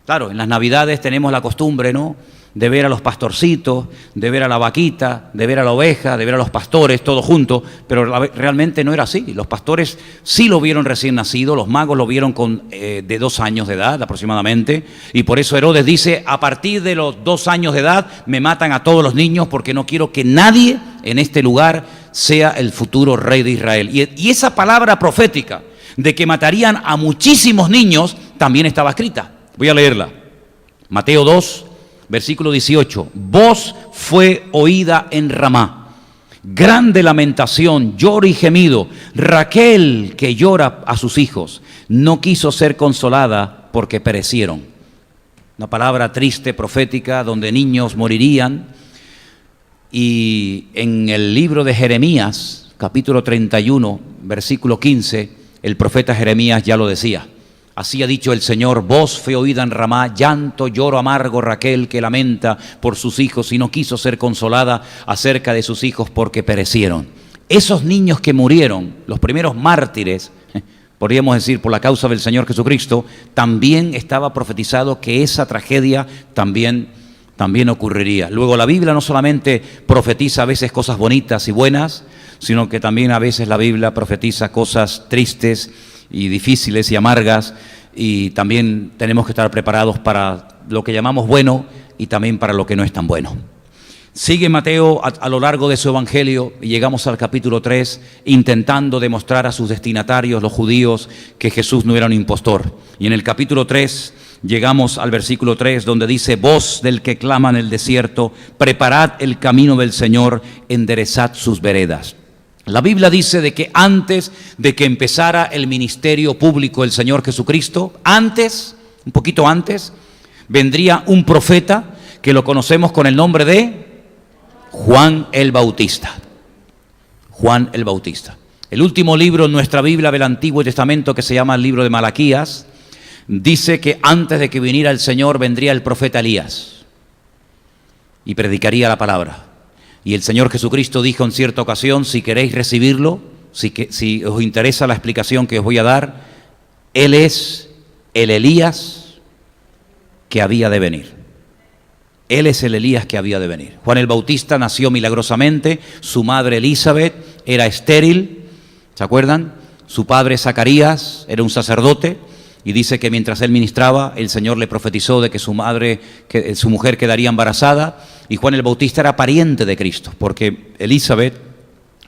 Claro, en las Navidades tenemos la costumbre, ¿no?, de ver a los pastorcitos, de ver a la vaquita, de ver a la oveja, de ver a los pastores, todo junto, pero realmente no era así. Los pastores sí lo vieron recién nacido, los magos lo vieron de 2 años de edad aproximadamente, y por eso Herodes dice, a partir de los 2 años de edad me matan a todos los niños porque no quiero que nadie en este lugar sea el futuro rey de Israel. Y esa palabra profética de que matarían a muchísimos niños también estaba escrita. Voy a leerla. Mateo 2, versículo 18. Voz fue oída en Ramá, grande lamentación, lloro y gemido. Raquel, que llora a sus hijos, no quiso ser consolada porque perecieron. Una palabra triste, profética, donde niños morirían. Y en el libro de Jeremías, capítulo 31, versículo 15, el profeta Jeremías ya lo decía. Así ha dicho el Señor, voz fue oída en Ramá, llanto, lloro amargo, Raquel que lamenta por sus hijos y no quiso ser consolada acerca de sus hijos porque perecieron. Esos niños que murieron, los primeros mártires, podríamos decir por la causa del Señor Jesucristo, también estaba profetizado que esa tragedia también ocurriría. Luego la Biblia no solamente profetiza a veces cosas bonitas y buenas, sino que también a veces la Biblia profetiza cosas tristes y difíciles y amargas, y también tenemos que estar preparados para lo que llamamos bueno y también para lo que no es tan bueno. Sigue Mateo a lo largo de su evangelio y llegamos al capítulo 3 intentando demostrar a sus destinatarios, los judíos, que Jesús no era un impostor. Y en el capítulo 3 llegamos al versículo 3 donde dice, voz del que clama en el desierto, preparad el camino del Señor, enderezad sus veredas. La Biblia dice de que antes de que empezara el ministerio público del Señor Jesucristo, un poquito antes, vendría un profeta que lo conocemos con el nombre de Juan el Bautista. Juan el Bautista. El último libro en nuestra Biblia del Antiguo Testamento, que se llama el libro de Malaquías, dice que antes de que viniera el Señor vendría el profeta Elías y predicaría la palabra. Y el Señor Jesucristo dijo en cierta ocasión, si queréis recibirlo, si os interesa la explicación que os voy a dar, Él es el Elías que había de venir. Él es el Elías que había de venir. Juan el Bautista nació milagrosamente, su madre Elizabeth era estéril, ¿se acuerdan? Su padre Zacarías era un sacerdote, y dice que mientras él ministraba, el Señor le profetizó de que su mujer quedaría embarazada, y Juan el Bautista era pariente de Cristo, porque Elizabeth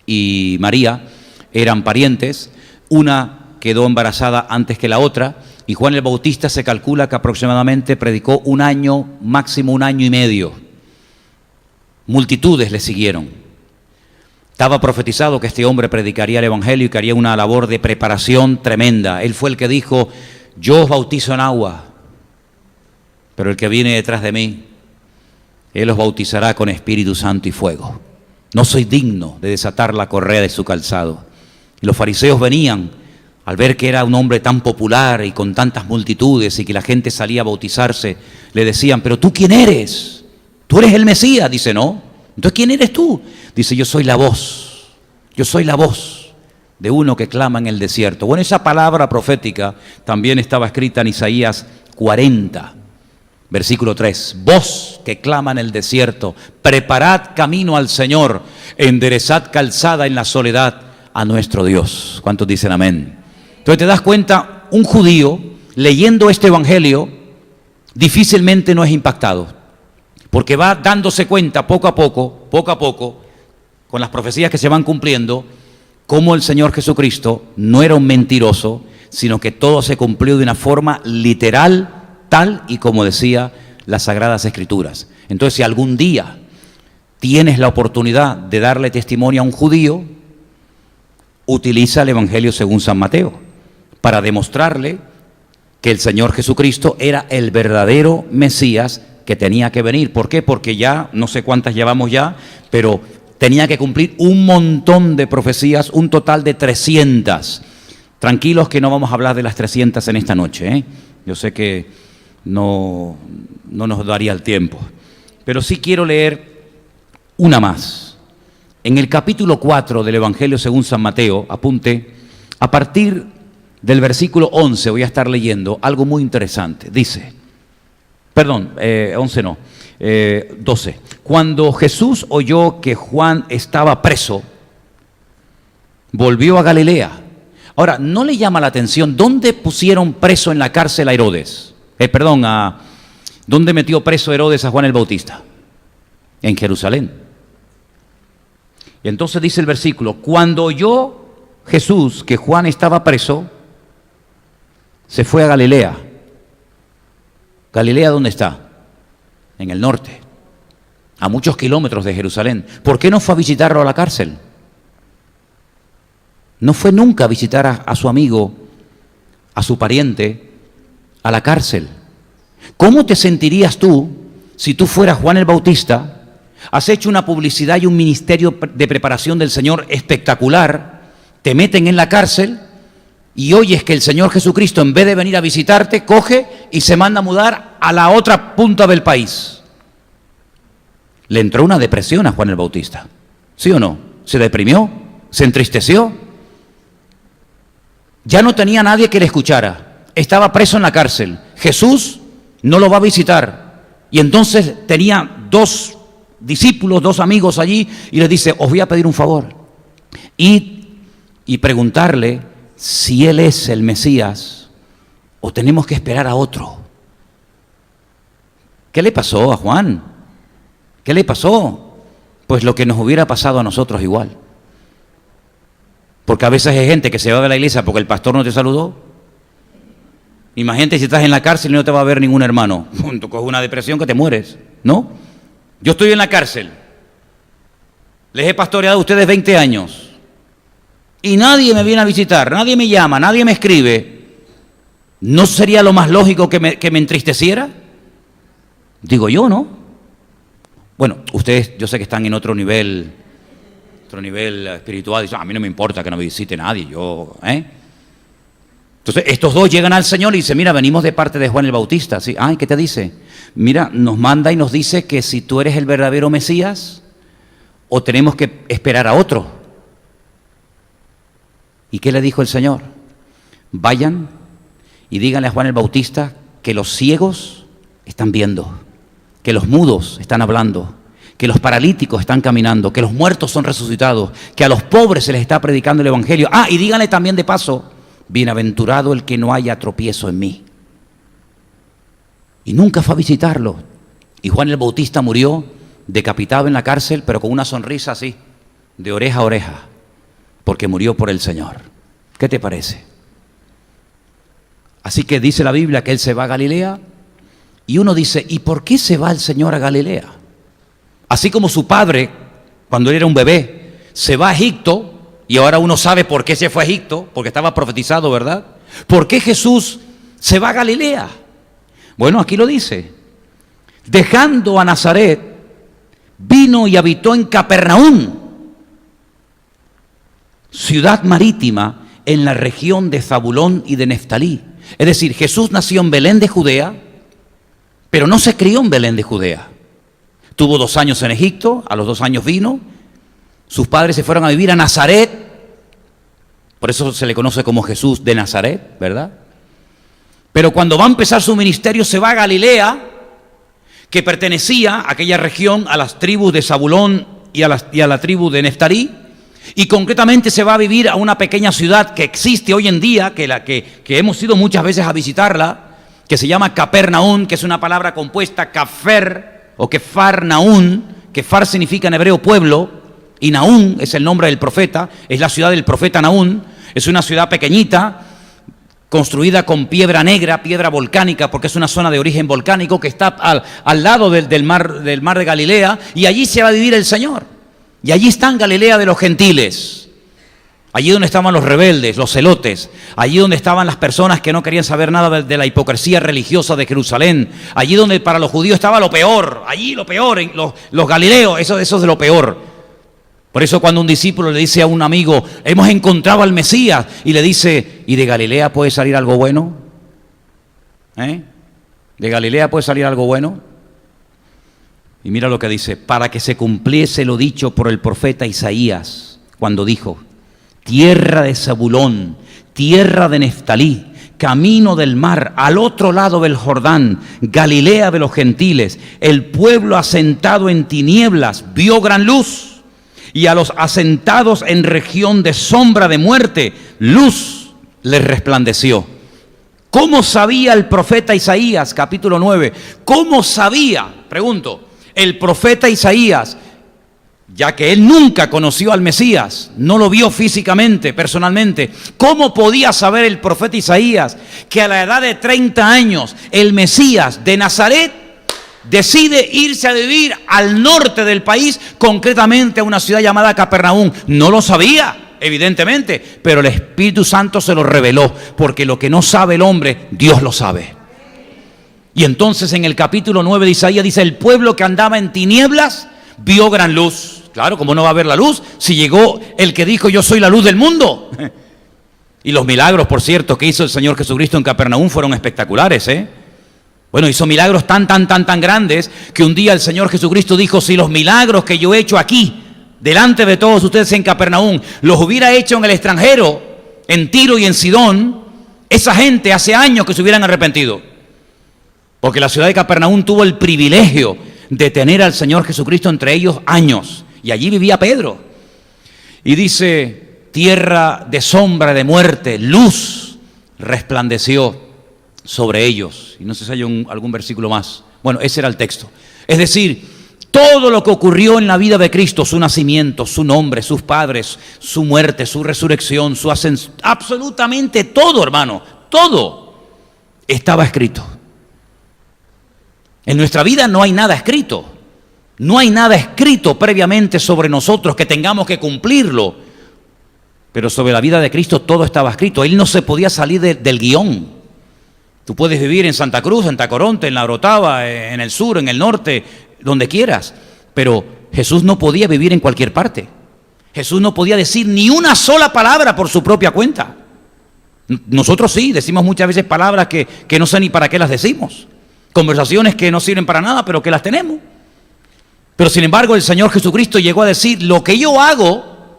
y María eran parientes, una quedó embarazada antes que la otra, y Juan el Bautista se calcula que aproximadamente predicó 1 año, máximo 1 año y medio. Multitudes le siguieron. Estaba profetizado que este hombre predicaría el Evangelio y que haría una labor de preparación tremenda. Él fue el que dijo, yo os bautizo en agua, pero el que viene detrás de mí, Él os bautizará con Espíritu Santo y fuego. No soy digno de desatar la correa de su calzado. Y los fariseos venían al ver que era un hombre tan popular y con tantas multitudes y que la gente salía a bautizarse, le decían, pero ¿tú quién eres? ¿Tú eres el Mesías? Dice, no. Entonces, ¿quién eres tú? Dice, yo soy la voz de uno que clama en el desierto. Bueno, esa palabra profética también estaba escrita en Isaías 40, versículo 3. Voz que clama en el desierto, preparad camino al Señor, enderezad calzada en la soledad a nuestro Dios. ¿Cuántos dicen amén? Entonces te das cuenta, un judío leyendo este evangelio difícilmente no es impactado, porque va dándose cuenta poco a poco, con las profecías que se van cumpliendo, cómo el Señor Jesucristo no era un mentiroso, sino que todo se cumplió de una forma literal, tal y como decía las Sagradas Escrituras. Entonces, si algún día tienes la oportunidad de darle testimonio a un judío, utiliza el Evangelio según San Mateo, para demostrarle que el Señor Jesucristo era el verdadero Mesías que tenía que venir. ¿Por qué? Porque ya, no sé cuántas llevamos ya, pero tenía que cumplir un montón de profecías, un total de 300. Tranquilos que no vamos a hablar de las 300 en esta noche, ¿eh? Yo sé que no nos daría el tiempo, pero sí quiero leer una más. En el capítulo 4 del Evangelio según San Mateo, apunte, a partir del versículo 11 voy a estar leyendo algo muy interesante. Dice, 11 no, 12. Cuando Jesús oyó que Juan estaba preso, volvió a Galilea. Ahora, ¿no le llama la atención dónde pusieron preso en la cárcel a Herodes? ¿Dónde metió preso Herodes a Juan el Bautista? En Jerusalén. Y entonces dice el versículo, cuando oyó Jesús que Juan estaba preso, se fue a Galilea. ¿Galilea dónde está? En el norte, a muchos kilómetros de Jerusalén. ¿Por qué no fue a visitarlo a la cárcel? No fue nunca a visitar a su amigo, a su pariente, a la cárcel. ¿Cómo te sentirías tú si tú fueras Juan el Bautista? Has hecho una publicidad y un ministerio de preparación del Señor espectacular, te meten en la cárcel y oyes que el Señor Jesucristo, en vez de venir a visitarte, coge y se manda a mudar a la otra punta del país. Le entró una depresión a Juan el Bautista, ¿sí o no? ¿Se deprimió? ¿Se entristeció? Ya no tenía nadie que le escuchara, estaba preso en la cárcel. Jesús no lo va a visitar y entonces tenía 2 discípulos, 2 amigos allí y les dice, os voy a pedir un favor y preguntarle si él es el Mesías o tenemos que esperar a otro. ¿Qué le pasó a Juan? ¿Qué le pasó? Pues lo que nos hubiera pasado a nosotros igual. Porque a veces hay gente que se va de la iglesia porque el pastor no te saludó. Imagínate si estás en la cárcel y no te va a ver ningún hermano. Tú coges una depresión que te mueres, ¿no? Yo estoy en la cárcel. Les he pastoreado a ustedes 20 años. Y nadie me viene a visitar, nadie me llama, nadie me escribe. ¿No sería lo más lógico que me entristeciera? Digo yo, ¿no? Bueno, ustedes yo sé que están en otro nivel espiritual. Dicen, a mí no me importa que no me visite nadie, Entonces, estos 2 llegan al Señor y dicen, mira, venimos de parte de Juan el Bautista. ¿Sí? Ay, ¿qué te dice? Mira, nos manda y nos dice que si tú eres el verdadero Mesías o tenemos que esperar a otro. ¿Y qué le dijo el Señor? Vayan y díganle a Juan el Bautista que los ciegos están viendo, que los mudos están hablando, que los paralíticos están caminando, que los muertos son resucitados, que a los pobres se les está predicando el Evangelio. Y díganle también de paso, bienaventurado el que no haya tropiezo en mí. Y nunca fue a visitarlo. Y Juan el Bautista murió decapitado en la cárcel, pero con una sonrisa así, de oreja a oreja, porque murió por el Señor. ¿Qué te parece? Así que dice la Biblia que él se va a Galilea, y uno dice, ¿y por qué se va el Señor a Galilea? Así como su padre, cuando él era un bebé, se va a Egipto, y ahora uno sabe por qué se fue a Egipto, porque estaba profetizado, ¿verdad? ¿Por qué Jesús se va a Galilea? Bueno, aquí lo dice. Dejando a Nazaret, vino y habitó en Capernaum, ciudad marítima en la región de Zabulón y de Neftalí. Es decir, Jesús nació en Belén de Judea, pero no se crió en Belén de Judea. Tuvo 2 años en Egipto, a los 2 años vino. Sus padres se fueron a vivir a Nazaret, por eso se le conoce como Jesús de Nazaret, ¿verdad? Pero cuando va a empezar su ministerio se va a Galilea, que pertenecía a aquella región, a las tribus de Zabulón y a la tribu de Neftalí, y concretamente se va a vivir a una pequeña ciudad que existe hoy en día, que hemos ido muchas veces a visitarla, que se llama Capernaum, que es una palabra compuesta, Cafer o Kefar Naún, Kefar significa en hebreo pueblo, y Naún es el nombre del profeta, es la ciudad del profeta Naún. Es una ciudad pequeñita, construida con piedra negra, piedra volcánica, porque es una zona de origen volcánico que está al lado del mar de Galilea, y allí se va a vivir el Señor. Y allí está en Galilea de los gentiles. Allí donde estaban los rebeldes, los celotes, allí donde estaban las personas que no querían saber nada de la hipocresía religiosa de Jerusalén, allí donde para los judíos estaba lo peor, allí lo peor, los galileos, eso es de lo peor. Por eso cuando un discípulo le dice a un amigo, hemos encontrado al Mesías, y le dice, ¿y de Galilea puede salir algo bueno? ¿De Galilea puede salir algo bueno? Y mira lo que dice, para que se cumpliese lo dicho por el profeta Isaías, cuando dijo, tierra de Zabulón, tierra de Neftalí, camino del mar, al otro lado del Jordán, Galilea de los gentiles, el pueblo asentado en tinieblas vio gran luz, y a los asentados en región de sombra de muerte, luz les resplandeció. ¿Cómo sabía el profeta Isaías, capítulo 9? ¿Cómo sabía, pregunto, el profeta Isaías, ya que él nunca conoció al Mesías, no lo vio físicamente, personalmente? ¿Cómo podía saber el profeta Isaías que a la edad de 30 años el Mesías de Nazaret decide irse a vivir al norte del país, concretamente a una ciudad llamada Capernaum? No lo sabía, evidentemente, pero el Espíritu Santo se lo reveló, porque lo que no sabe el hombre, Dios lo sabe. Y entonces en el capítulo 9 de Isaías dice, el pueblo que andaba en tinieblas vio gran luz. Claro, ¿cómo no va a ver la luz si llegó el que dijo yo soy la luz del mundo? Y los milagros, por cierto, que hizo el Señor Jesucristo en Capernaum fueron espectaculares, Bueno, hizo milagros tan grandes que un día el Señor Jesucristo dijo, si los milagros que yo he hecho aquí, delante de todos ustedes en Capernaum, los hubiera hecho en el extranjero, en Tiro y en Sidón, esa gente hace años que se hubieran arrepentido. Porque la ciudad de Capernaum tuvo el privilegio de tener al Señor Jesucristo entre ellos años. Y allí vivía Pedro. Y dice, tierra de sombra de muerte, luz resplandeció sobre ellos. Y no sé si hay algún versículo más. Bueno, ese era el texto. Es decir, todo lo que ocurrió en la vida de Cristo, su nacimiento, su nombre, sus padres, su muerte, su resurrección, su ascensión, absolutamente todo, hermano, todo estaba escrito. En nuestra vida no hay nada escrito. No hay nada escrito previamente sobre nosotros que tengamos que cumplirlo. Pero sobre la vida de Cristo todo estaba escrito. Él no se podía salir del guión. Tú puedes vivir en Santa Cruz, en Tacoronte, en La Orotava, en el sur, en el norte, donde quieras. Pero Jesús no podía vivir en cualquier parte. Jesús no podía decir ni una sola palabra por su propia cuenta. Nosotros sí, decimos muchas veces palabras que no sé ni para qué las decimos. Conversaciones que no sirven para nada, pero que las tenemos. Pero sin embargo el Señor Jesucristo llegó a decir, lo que yo hago,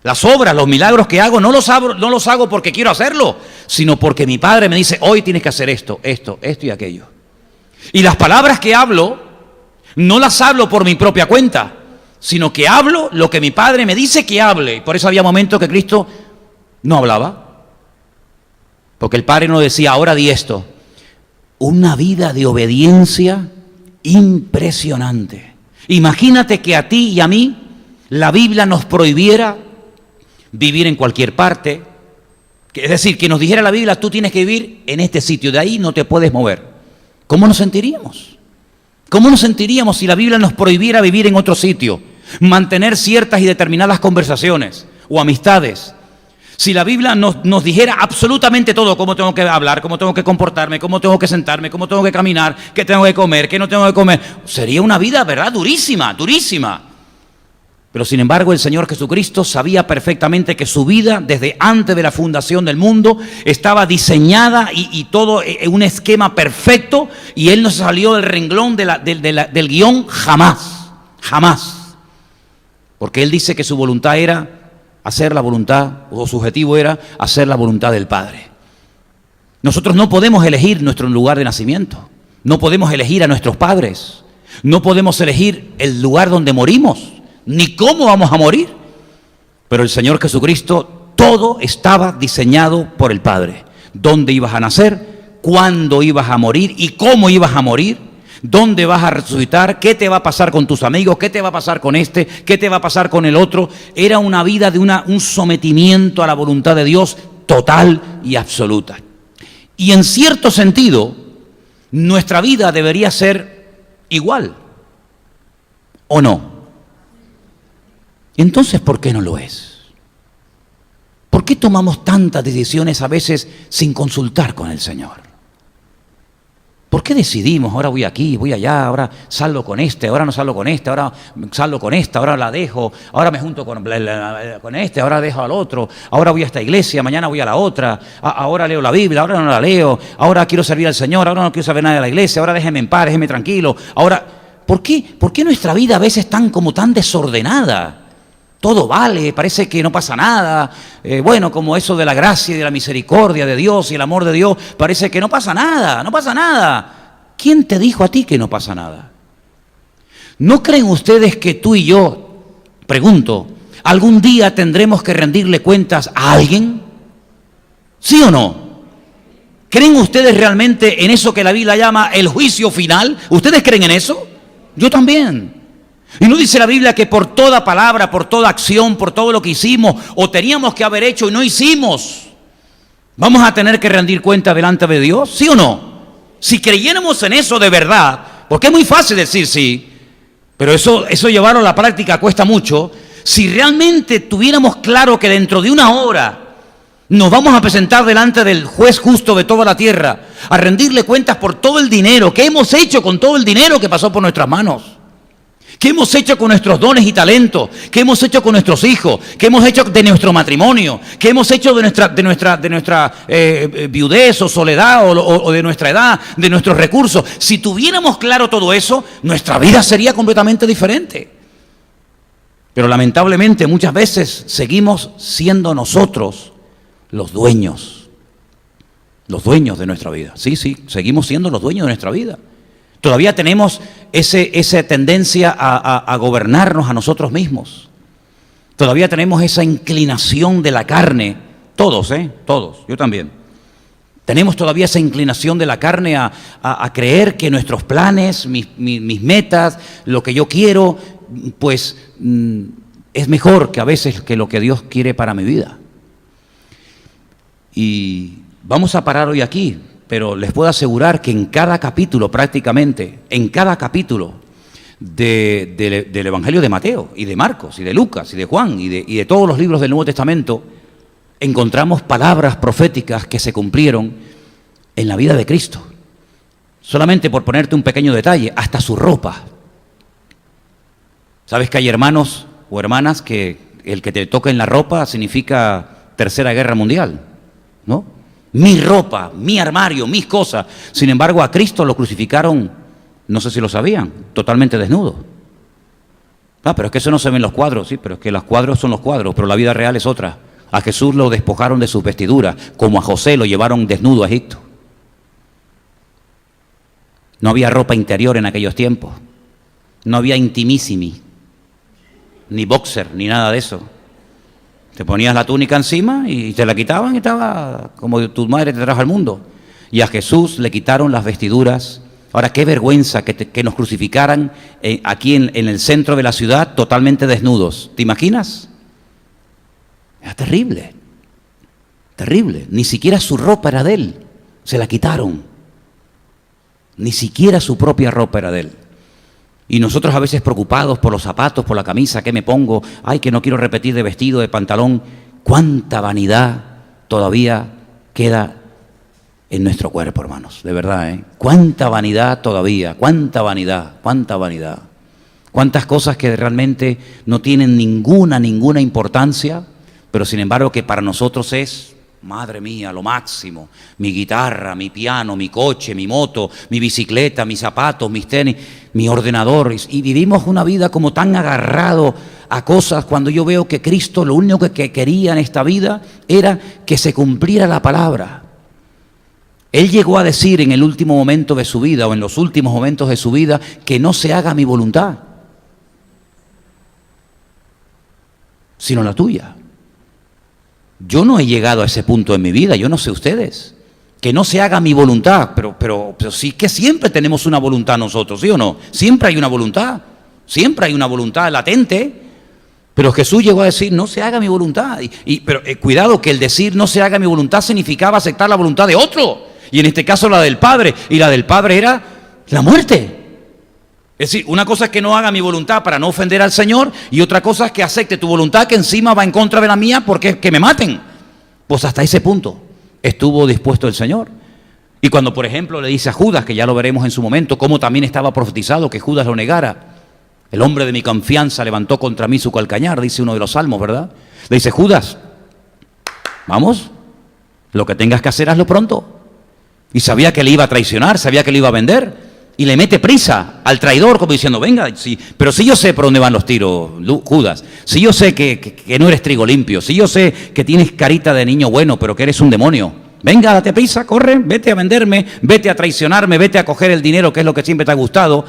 las obras, los milagros que hago, no los hago porque quiero hacerlo, sino porque mi Padre me dice, hoy tienes que hacer esto y aquello. Y las palabras que hablo, no las hablo por mi propia cuenta, sino que hablo lo que mi Padre me dice que hable. Y por eso había momentos que Cristo no hablaba, porque el Padre no decía, ahora di esto. Una vida de obediencia impresionante. Imagínate que a ti y a mí la Biblia nos prohibiera vivir en cualquier parte. Es decir, que nos dijera la Biblia, tú tienes que vivir en este sitio, de ahí no te puedes mover. ¿Cómo nos sentiríamos? ¿Cómo nos sentiríamos si la Biblia nos prohibiera vivir en otro sitio? Mantener ciertas y determinadas conversaciones o amistades. Si la Biblia nos dijera absolutamente todo, cómo tengo que hablar, cómo tengo que comportarme, cómo tengo que sentarme, cómo tengo que caminar, qué tengo que comer, qué no tengo que comer, sería una vida, ¿verdad? Durísima, durísima. Pero sin embargo el Señor Jesucristo sabía perfectamente que su vida, desde antes de la fundación del mundo, estaba diseñada y todo en un esquema perfecto, y Él no se salió del renglón del guión jamás, jamás. Porque Él dice que su voluntad era hacer la voluntad, o su objetivo era hacer la voluntad del Padre. Nosotros no podemos elegir nuestro lugar de nacimiento, no podemos elegir a nuestros padres, no podemos elegir el lugar donde morimos, ni cómo vamos a morir. Pero el Señor Jesucristo, todo estaba diseñado por el Padre. Dónde ibas a nacer, cuándo ibas a morir y cómo ibas a morir. ¿Dónde vas a resucitar? ¿Qué te va a pasar con tus amigos? ¿Qué te va a pasar con este? ¿Qué te va a pasar con el otro? Era una vida de un sometimiento a la voluntad de Dios total y absoluta. Y en cierto sentido, nuestra vida debería ser igual, ¿o no? Entonces, ¿por qué no lo es? qué tomamos tantas decisiones a veces sin consultar con el Señor? ¿Por qué decidimos, ahora voy aquí, voy allá, ahora salgo con este, ahora no salgo con este, ahora salgo con esta, ahora la dejo, ahora me junto con este, ahora dejo al otro, ahora voy a esta iglesia, mañana voy a la otra, ahora leo la Biblia, ahora no la leo, ahora quiero servir al Señor, ahora no quiero saber nada de la iglesia, ahora déjeme en paz, déjeme tranquilo, ahora... ¿Por qué nuestra vida a veces es tan desordenada? Todo vale, parece que no pasa nada. Bueno, como eso de la gracia y de la misericordia de Dios y el amor de Dios, parece que no pasa nada, no pasa nada. ¿Quién te dijo a ti que no pasa nada? ¿No creen ustedes que tú y yo, pregunto, algún día tendremos que rendirle cuentas a alguien? ¿Sí o no? ¿Creen ustedes realmente en eso que la Biblia llama el juicio final? ¿Ustedes creen en eso? Yo también. Y no dice la Biblia que por toda palabra, por toda acción, por todo lo que hicimos o teníamos que haber hecho y no hicimos, vamos a tener que rendir cuenta delante de Dios, ¿sí o no? Si creyéramos en eso de verdad, porque es muy fácil decir sí, pero eso llevarlo a la práctica cuesta mucho. Si realmente tuviéramos claro que dentro de una hora nos vamos a presentar delante del juez justo de toda la tierra, a rendirle cuentas por todo el dinero, ¿qué hemos hecho con todo el dinero que pasó por nuestras manos? ¿Qué hemos hecho con nuestros dones y talentos? ¿Qué hemos hecho con nuestros hijos? ¿Qué hemos hecho de nuestro matrimonio? ¿Qué hemos hecho de nuestra viudez o soledad o de nuestra edad, de nuestros recursos? Si tuviéramos claro todo eso, nuestra vida sería completamente diferente. Pero lamentablemente muchas veces seguimos siendo nosotros los dueños de nuestra vida. Sí, seguimos siendo los dueños de nuestra vida. Todavía tenemos esa tendencia a gobernarnos a nosotros mismos. Todavía tenemos esa inclinación de la carne. Todos, yo también. Tenemos todavía esa inclinación de la carne a creer que nuestros planes, mis metas, lo que yo quiero, pues es mejor que a veces que lo que Dios quiere para mi vida. Y vamos a parar hoy aquí. Pero les puedo asegurar que en cada capítulo prácticamente, en cada capítulo del Evangelio de Mateo y de Marcos y de Lucas y de Juan y de todos los libros del Nuevo Testamento, encontramos palabras proféticas que se cumplieron en la vida de Cristo. Solamente por ponerte un pequeño detalle, hasta su ropa. ¿Sabes que hay hermanos o hermanas que el que te toque en la ropa significa Tercera Guerra Mundial? ¿No? Mi ropa, mi armario, mis cosas. Sin embargo, a Cristo lo crucificaron, no sé si lo sabían, totalmente desnudo. Pero es que eso no se ve en los cuadros, sí, pero es que los cuadros son los cuadros, pero la vida real es otra. A Jesús lo despojaron de sus vestiduras, como a José lo llevaron desnudo a Egipto. No había ropa interior en aquellos tiempos. No había intimissimi, ni boxer, ni nada de eso. Te ponías la túnica encima y te la quitaban y estaba como tu madre te trajo al mundo. Y a Jesús le quitaron las vestiduras. Ahora, qué vergüenza que nos crucificaran aquí en el centro de la ciudad totalmente desnudos. ¿Te imaginas? Era terrible, terrible. Ni siquiera su ropa era de él, se la quitaron. Ni siquiera su propia ropa era de él. Y nosotros a veces preocupados por los zapatos, por la camisa, ¿qué me pongo? Ay, que no quiero repetir de vestido, de pantalón. ¿Cuánta vanidad todavía queda en nuestro cuerpo, hermanos? De verdad, ¿eh? ¿Cuánta vanidad todavía? ¿Cuánta vanidad? ¿Cuánta vanidad? ¿Cuántas cosas que realmente no tienen ninguna importancia, pero sin embargo que para nosotros es, madre mía, lo máximo? Mi guitarra, mi piano, mi coche, mi moto, mi bicicleta, mis zapatos, mis tenis, mi ordenador. Y vivimos una vida como tan agarrado a cosas cuando yo veo que Cristo lo único que quería en esta vida era que se cumpliera la palabra. Él llegó a decir en el último momento de su vida o en los últimos momentos de su vida que no se haga mi voluntad, sino la tuya. Yo no he llegado a ese punto en mi vida, yo no sé ustedes, que no se haga mi voluntad, pero sí que siempre tenemos una voluntad nosotros, ¿sí o no? Siempre hay una voluntad latente, pero Jesús llegó a decir, no se haga mi voluntad. Pero cuidado, que el decir no se haga mi voluntad significaba aceptar la voluntad de otro, y en este caso la del Padre, y la del Padre era la muerte. Es decir, una cosa es que no haga mi voluntad para no ofender al Señor, y otra cosa es que acepte tu voluntad que encima va en contra de la mía porque es que me maten. Pues hasta ese punto estuvo dispuesto el Señor. Y cuando, por ejemplo, le dice a Judas, que ya lo veremos en su momento, cómo también estaba profetizado que Judas lo negara. El hombre de mi confianza levantó contra mí su calcañar, dice uno de los salmos, ¿verdad? Le dice, Judas, vamos, lo que tengas que hacer, hazlo pronto. Y sabía que le iba a traicionar, sabía que le iba a vender. Y le mete prisa al traidor, como diciendo, venga, sí, pero si yo sé por dónde van los tiros, Judas, si yo sé que no eres trigo limpio, si yo sé que tienes carita de niño bueno, pero que eres un demonio, venga, date prisa, corre, vete a venderme, vete a traicionarme, vete a coger el dinero, que es lo que siempre te ha gustado,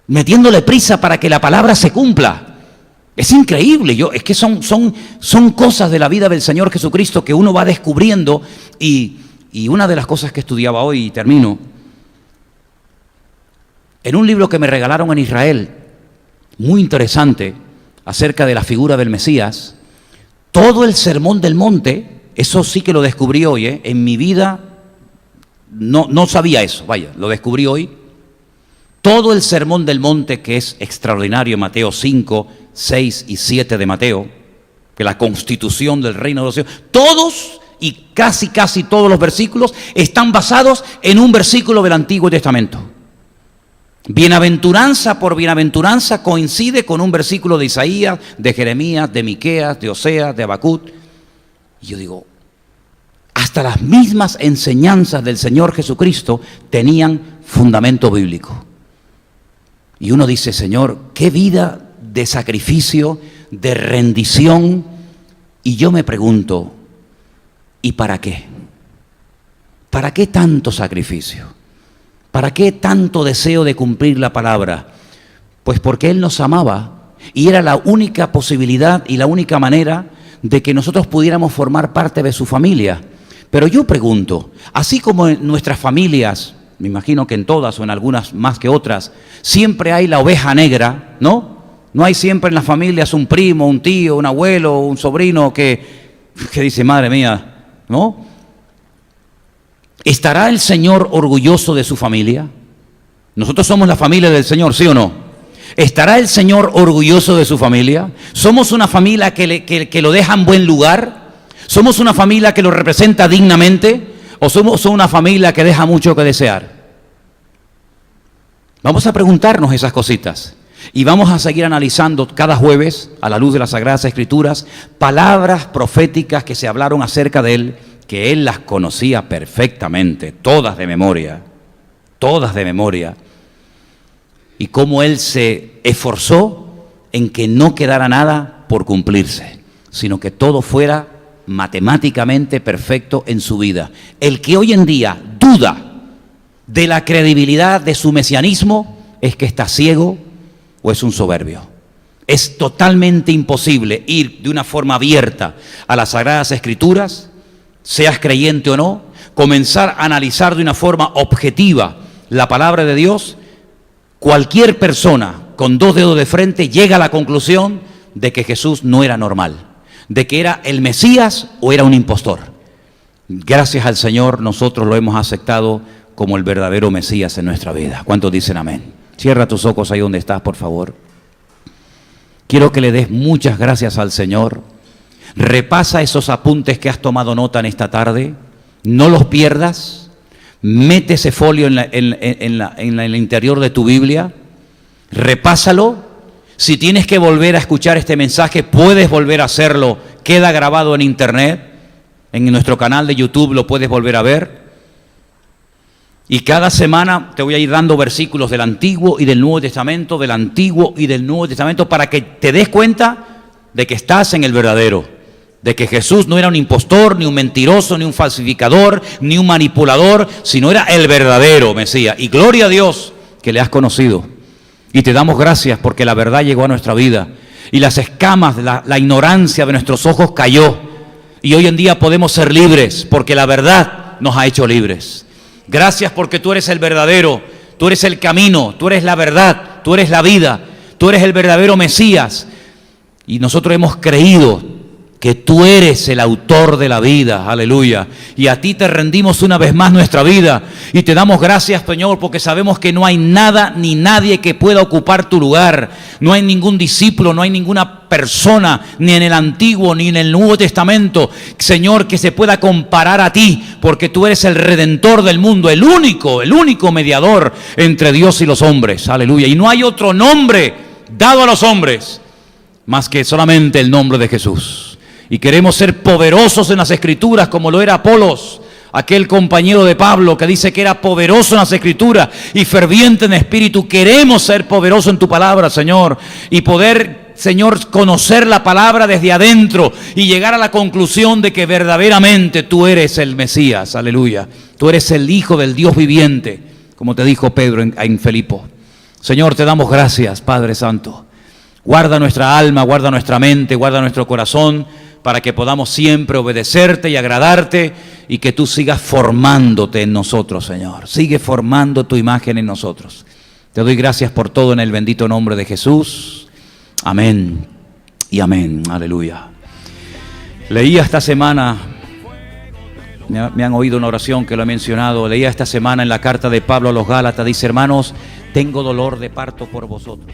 metiéndole prisa para que la palabra se cumpla. Es increíble, es que son cosas de la vida del Señor Jesucristo que uno va descubriendo. Y una de las cosas que estudiaba hoy, y termino, en un libro que me regalaron en Israel, muy interesante, acerca de la figura del Mesías, todo el Sermón del Monte, eso sí que lo descubrí hoy, en mi vida no sabía eso, vaya, lo descubrí hoy. Todo el Sermón del Monte, que es extraordinario, Mateo 5, 6 y 7 de Mateo, que la constitución del reino de los cielos, todos y casi todos los versículos están basados en un versículo del Antiguo Testamento. Bienaventuranza por bienaventuranza coincide con un versículo de Isaías, de Jeremías, de Miqueas, de Oseas, de Habacuc. Y yo digo, hasta las mismas enseñanzas del Señor Jesucristo tenían fundamento bíblico. Y uno dice, Señor, qué vida de sacrificio, de rendición. Y yo me pregunto, ¿y para qué? ¿Para qué tanto sacrificio? ¿Para qué tanto deseo de cumplir la palabra? Pues porque Él nos amaba y era la única posibilidad y la única manera de que nosotros pudiéramos formar parte de su familia. Pero yo pregunto, así como en nuestras familias, me imagino que en todas o en algunas más que otras, siempre hay la oveja negra, ¿no? No hay siempre en las familias un primo, un tío, un abuelo, un sobrino que dice, madre mía, ¿no? ¿Estará el Señor orgulloso de su familia? Nosotros somos la familia del Señor, ¿sí o no? ¿Estará el Señor orgulloso de su familia? ¿Somos una familia que lo deja en buen lugar? ¿Somos una familia que lo representa dignamente? ¿O somos una familia que deja mucho que desear? Vamos a preguntarnos esas cositas. Y vamos a seguir analizando cada jueves, a la luz de las Sagradas Escrituras, palabras proféticas que se hablaron acerca de Él, que Él las conocía perfectamente, todas de memoria, y cómo Él se esforzó en que no quedara nada por cumplirse, sino que todo fuera matemáticamente perfecto en su vida. El que hoy en día duda de la credibilidad de su mesianismo es que está ciego o es un soberbio. Es totalmente imposible ir de una forma abierta a las Sagradas Escrituras, seas creyente o no, comenzar a analizar de una forma objetiva la palabra de Dios. Cualquier persona con dos dedos de frente llega a la conclusión de que Jesús no era normal, de que era el Mesías o era un impostor. Gracias al Señor nosotros lo hemos aceptado como el verdadero Mesías en nuestra vida. ¿Cuántos dicen amén? Cierra tus ojos ahí donde estás, por favor. Quiero que le des muchas gracias al Señor. Repasa esos apuntes que has tomado nota en esta tarde, no los pierdas, mete ese folio en el interior de tu Biblia, repásalo. Si tienes que volver a escuchar este mensaje, puedes volver a hacerlo, queda grabado en internet, en nuestro canal de YouTube lo puedes volver a ver. Y cada semana te voy a ir dando versículos del Antiguo y del Nuevo Testamento, del Antiguo y del Nuevo Testamento, para que te des cuenta de que estás en el verdadero. De que Jesús no era un impostor, ni un mentiroso, ni un falsificador, ni un manipulador, sino era el verdadero Mesías. Y gloria a Dios que le has conocido. Y te damos gracias porque la verdad llegó a nuestra vida. Y las escamas, la ignorancia de nuestros ojos cayó. Y hoy en día podemos ser libres porque la verdad nos ha hecho libres. Gracias porque tú eres el verdadero, tú eres el camino, tú eres la verdad, tú eres la vida, tú eres el verdadero Mesías. Y nosotros hemos creído que tú eres el autor de la vida, aleluya, y a ti te rendimos una vez más nuestra vida, y te damos gracias, Señor, porque sabemos que no hay nada ni nadie que pueda ocupar tu lugar, no hay ningún discípulo, no hay ninguna persona, ni en el Antiguo ni en el Nuevo Testamento, Señor, que se pueda comparar a ti, porque tú eres el Redentor del mundo, el único mediador entre Dios y los hombres, aleluya, y no hay otro nombre dado a los hombres más que solamente el nombre de Jesús. Y queremos ser poderosos en las Escrituras como lo era Apolos, aquel compañero de Pablo que dice que era poderoso en las Escrituras y ferviente en espíritu. Queremos ser poderosos en tu palabra, Señor, y poder, Señor, conocer la palabra desde adentro y llegar a la conclusión de que verdaderamente tú eres el Mesías, aleluya. Tú eres el Hijo del Dios viviente, como te dijo Pedro en Filipo. Señor, te damos gracias, Padre Santo. Guarda nuestra alma, guarda nuestra mente, guarda nuestro corazón, para que podamos siempre obedecerte y agradarte, y que tú sigas formándote en nosotros, Señor. Sigue formando tu imagen en nosotros. Te doy gracias por todo en el bendito nombre de Jesús. Amén y amén. Aleluya. Leía esta semana, me han oído una oración que lo he mencionado, leía esta semana en la carta de Pablo a los Gálatas, dice: hermanos, tengo dolor de parto por vosotros.